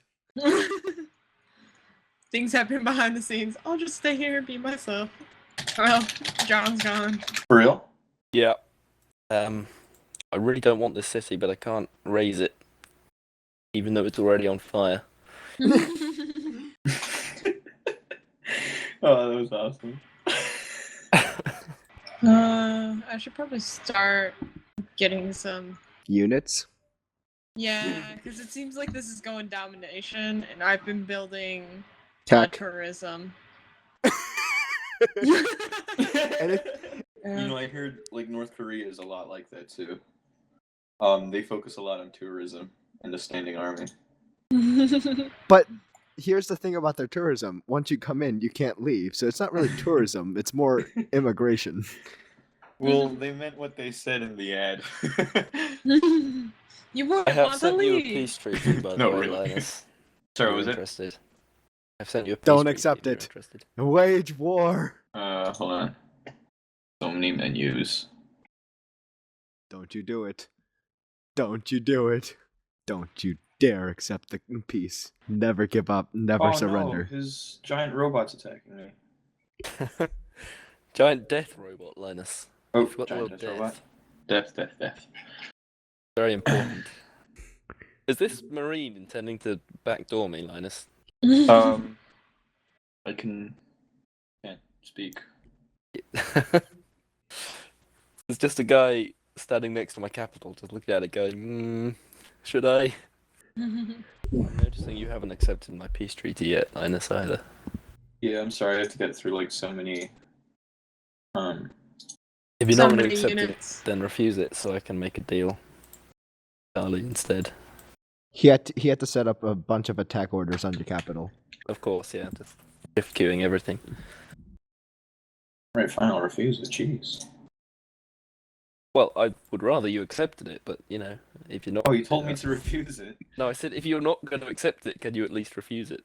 Things happen behind the scenes. I'll just stay here and be myself. Well, John's gone. For real? Yeah. I really don't want this city, but I can't raise it, even though it's already on fire. Oh, that was awesome. I should probably start getting some. Units. Yeah, because it seems like this is going domination, and I've been building Tech. tourism. And You know, I heard like North Korea is a lot like that too. They focus a lot on tourism, and a standing army. But here's the thing about their tourism: once you come in, you can't leave. So it's not really tourism; it's more immigration. Well, they meant what they said in the ad. You wouldn't I have want to sent you a leave. peace treaty, by the No, way, really. Linus. Sorry, If was you're it? interested. I've sent you a peace Don't treaty accept if you're it. interested. Wage war. Hold on. So many menus. Don't you do it. Don't you do it. Don't you dare accept the peace. Never give up. Never surrender. No, his giant robot's attacking me. Giant death robot, Linus. Oh, You forgot the giant word death robot. death. Death. Very important. Is this Marine intending to backdoor me, Linus? I can't speak. There's just a guy standing next to my capital, just looking at it going, should I? I'm noticing you haven't accepted my peace treaty yet, Linus, either. Yeah, I'm sorry. I have to get through like so many. If you're So not going to many accept units. it, then refuse it so I can make a deal. Charlie instead. He had to set up a bunch of attack orders on your capital. Of course, yeah, just shift queuing everything. Right, fine. I'll refuse it. Jeez. Well, I would rather you accepted it, but, you know, if you're not... Oh, you told me to refuse it. No, I said if you're not going to accept it, can you at least refuse it?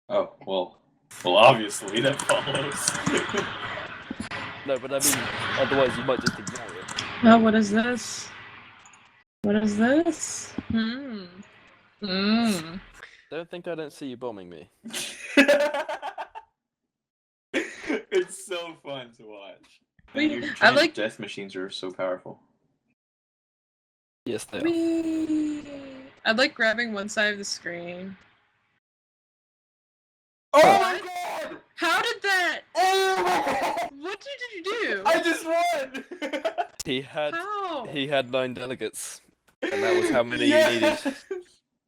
Oh, well, obviously that follows. No, but I mean, otherwise you might just ignore it. Oh, what is this? What is this? Don't think I don't see you bombing me. It's so fun to watch. Wait, And your I giant like- death machines are so powerful. Yes, they are. Whee! I like grabbing one side of the screen. Oh my god! How did that? Oh! What did you do? I just won! How? He had 9 delegates, and that was how many Yes! you needed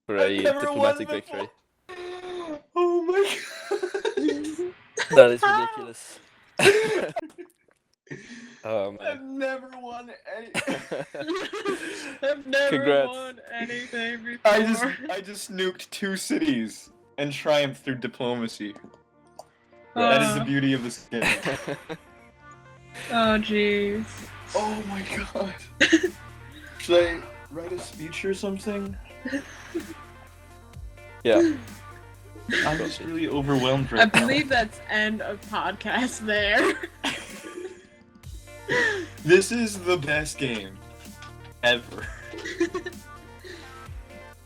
for I've a never won diplomatic victory. before. Oh my god! That is How? ridiculous. Oh I've man. never won any. I've never Congrats. won anything before. I just nuked 2 cities and triumphed through diplomacy. That is the beauty of this game. Oh jeez. Oh my god. Should I write a speech or something? Yeah. I'm just really overwhelmed I right now. believe that's end of podcast there. This is the best game ever.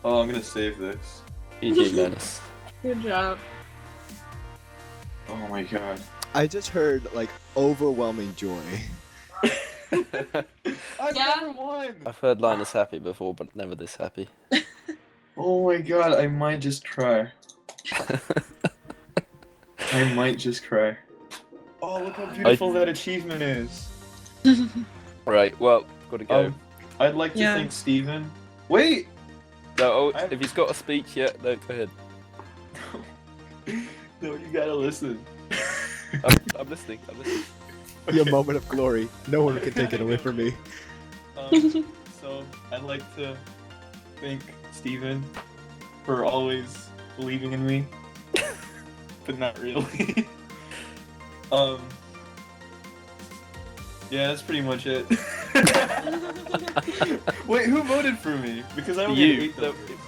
Oh, I'm gonna save this. GG, Linus. Good job. Oh my god. I just heard like overwhelming joy. I've Yeah. never won! I've heard Linus happy before, but never this happy. Oh my god, I might just cry. I might just cry. Oh, look how beautiful that achievement is. Right, well, gotta go. I'd like to Yeah. thank Steven. Wait! No, I- if he's got a speech yet, no, go ahead. No, you gotta listen. I'm listening. I'm listening. Your moment of glory. No one can take it away from me. So, I'd like to thank Steven for always believing in me. But not really. Yeah, that's pretty much it. Wait, who voted for me? Because I only had You. 8 delegates.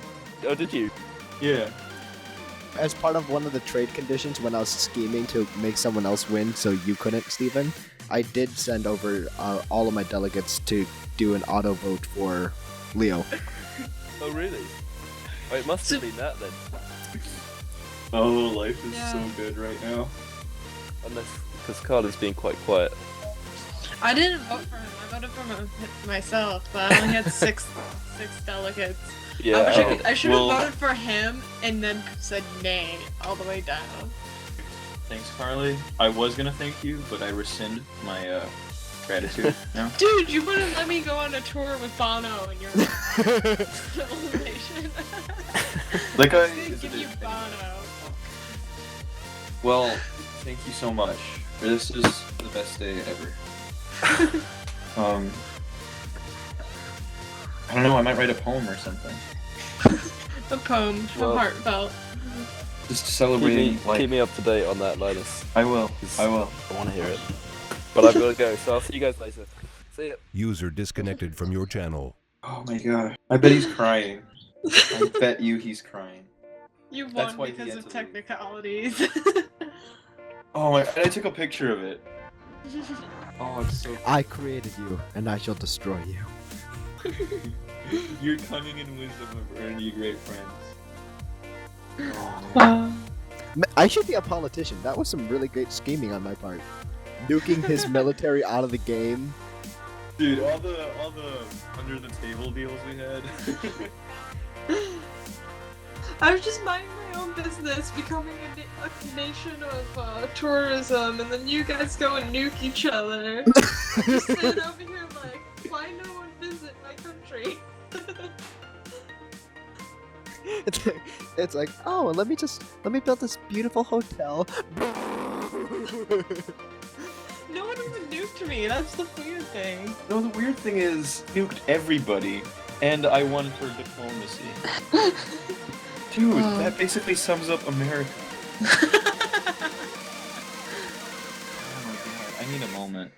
Oh, did you? Yeah. As part of one of the trade conditions when I was scheming to make someone else win so you couldn't, Steven, I did send over all of my delegates to do an auto vote for Leo. Oh, really? Oh, it must have been that then. Oh, life is Yeah. so good right now. Unless, because Carla's being quite quiet. I didn't vote for him. I voted for myself, but I only had six delegates. Yeah. I should have well- voted for him and then said nay all the way down. Thanks, Carly. I was gonna thank you, but I rescind my gratitude now. Dude, you wouldn't let me go on a tour with Bono in your elimination. Like I I was gonna is give it- you Bono. Well, thank you so much. This is the best day ever. I don't know, I might write a poem or something. A poem from Well- Heartfelt. Just celebrating life. Keep me up to date on that, Linus. I will. I will. I want to hear it. But I've got to go, so I'll see you guys later. See ya. User disconnected from your channel. Oh my god. I bet he's crying. I bet you he's crying. You That's won why he because had of to leave. technicalities. Oh my, and I took a picture of it. Oh, it's so I created you, and I shall destroy you. Your cunning and wisdom have earned you great friends. Oh. Wow. I should be a politician. That was some really great scheming on my part. Nuking his military out of the game. Dude, all the under the table deals we had. I was just minding my own business, becoming a nation of tourism, and then you guys go and nuke each other. Just stand over here like, why no one visit my country? It's like, oh, let me build this beautiful hotel. No one even nuked me, that's the weird thing. No, the weird thing is, nuked everybody, and I won for diplomacy. Dude, that basically sums up America. Oh my god, I need a moment.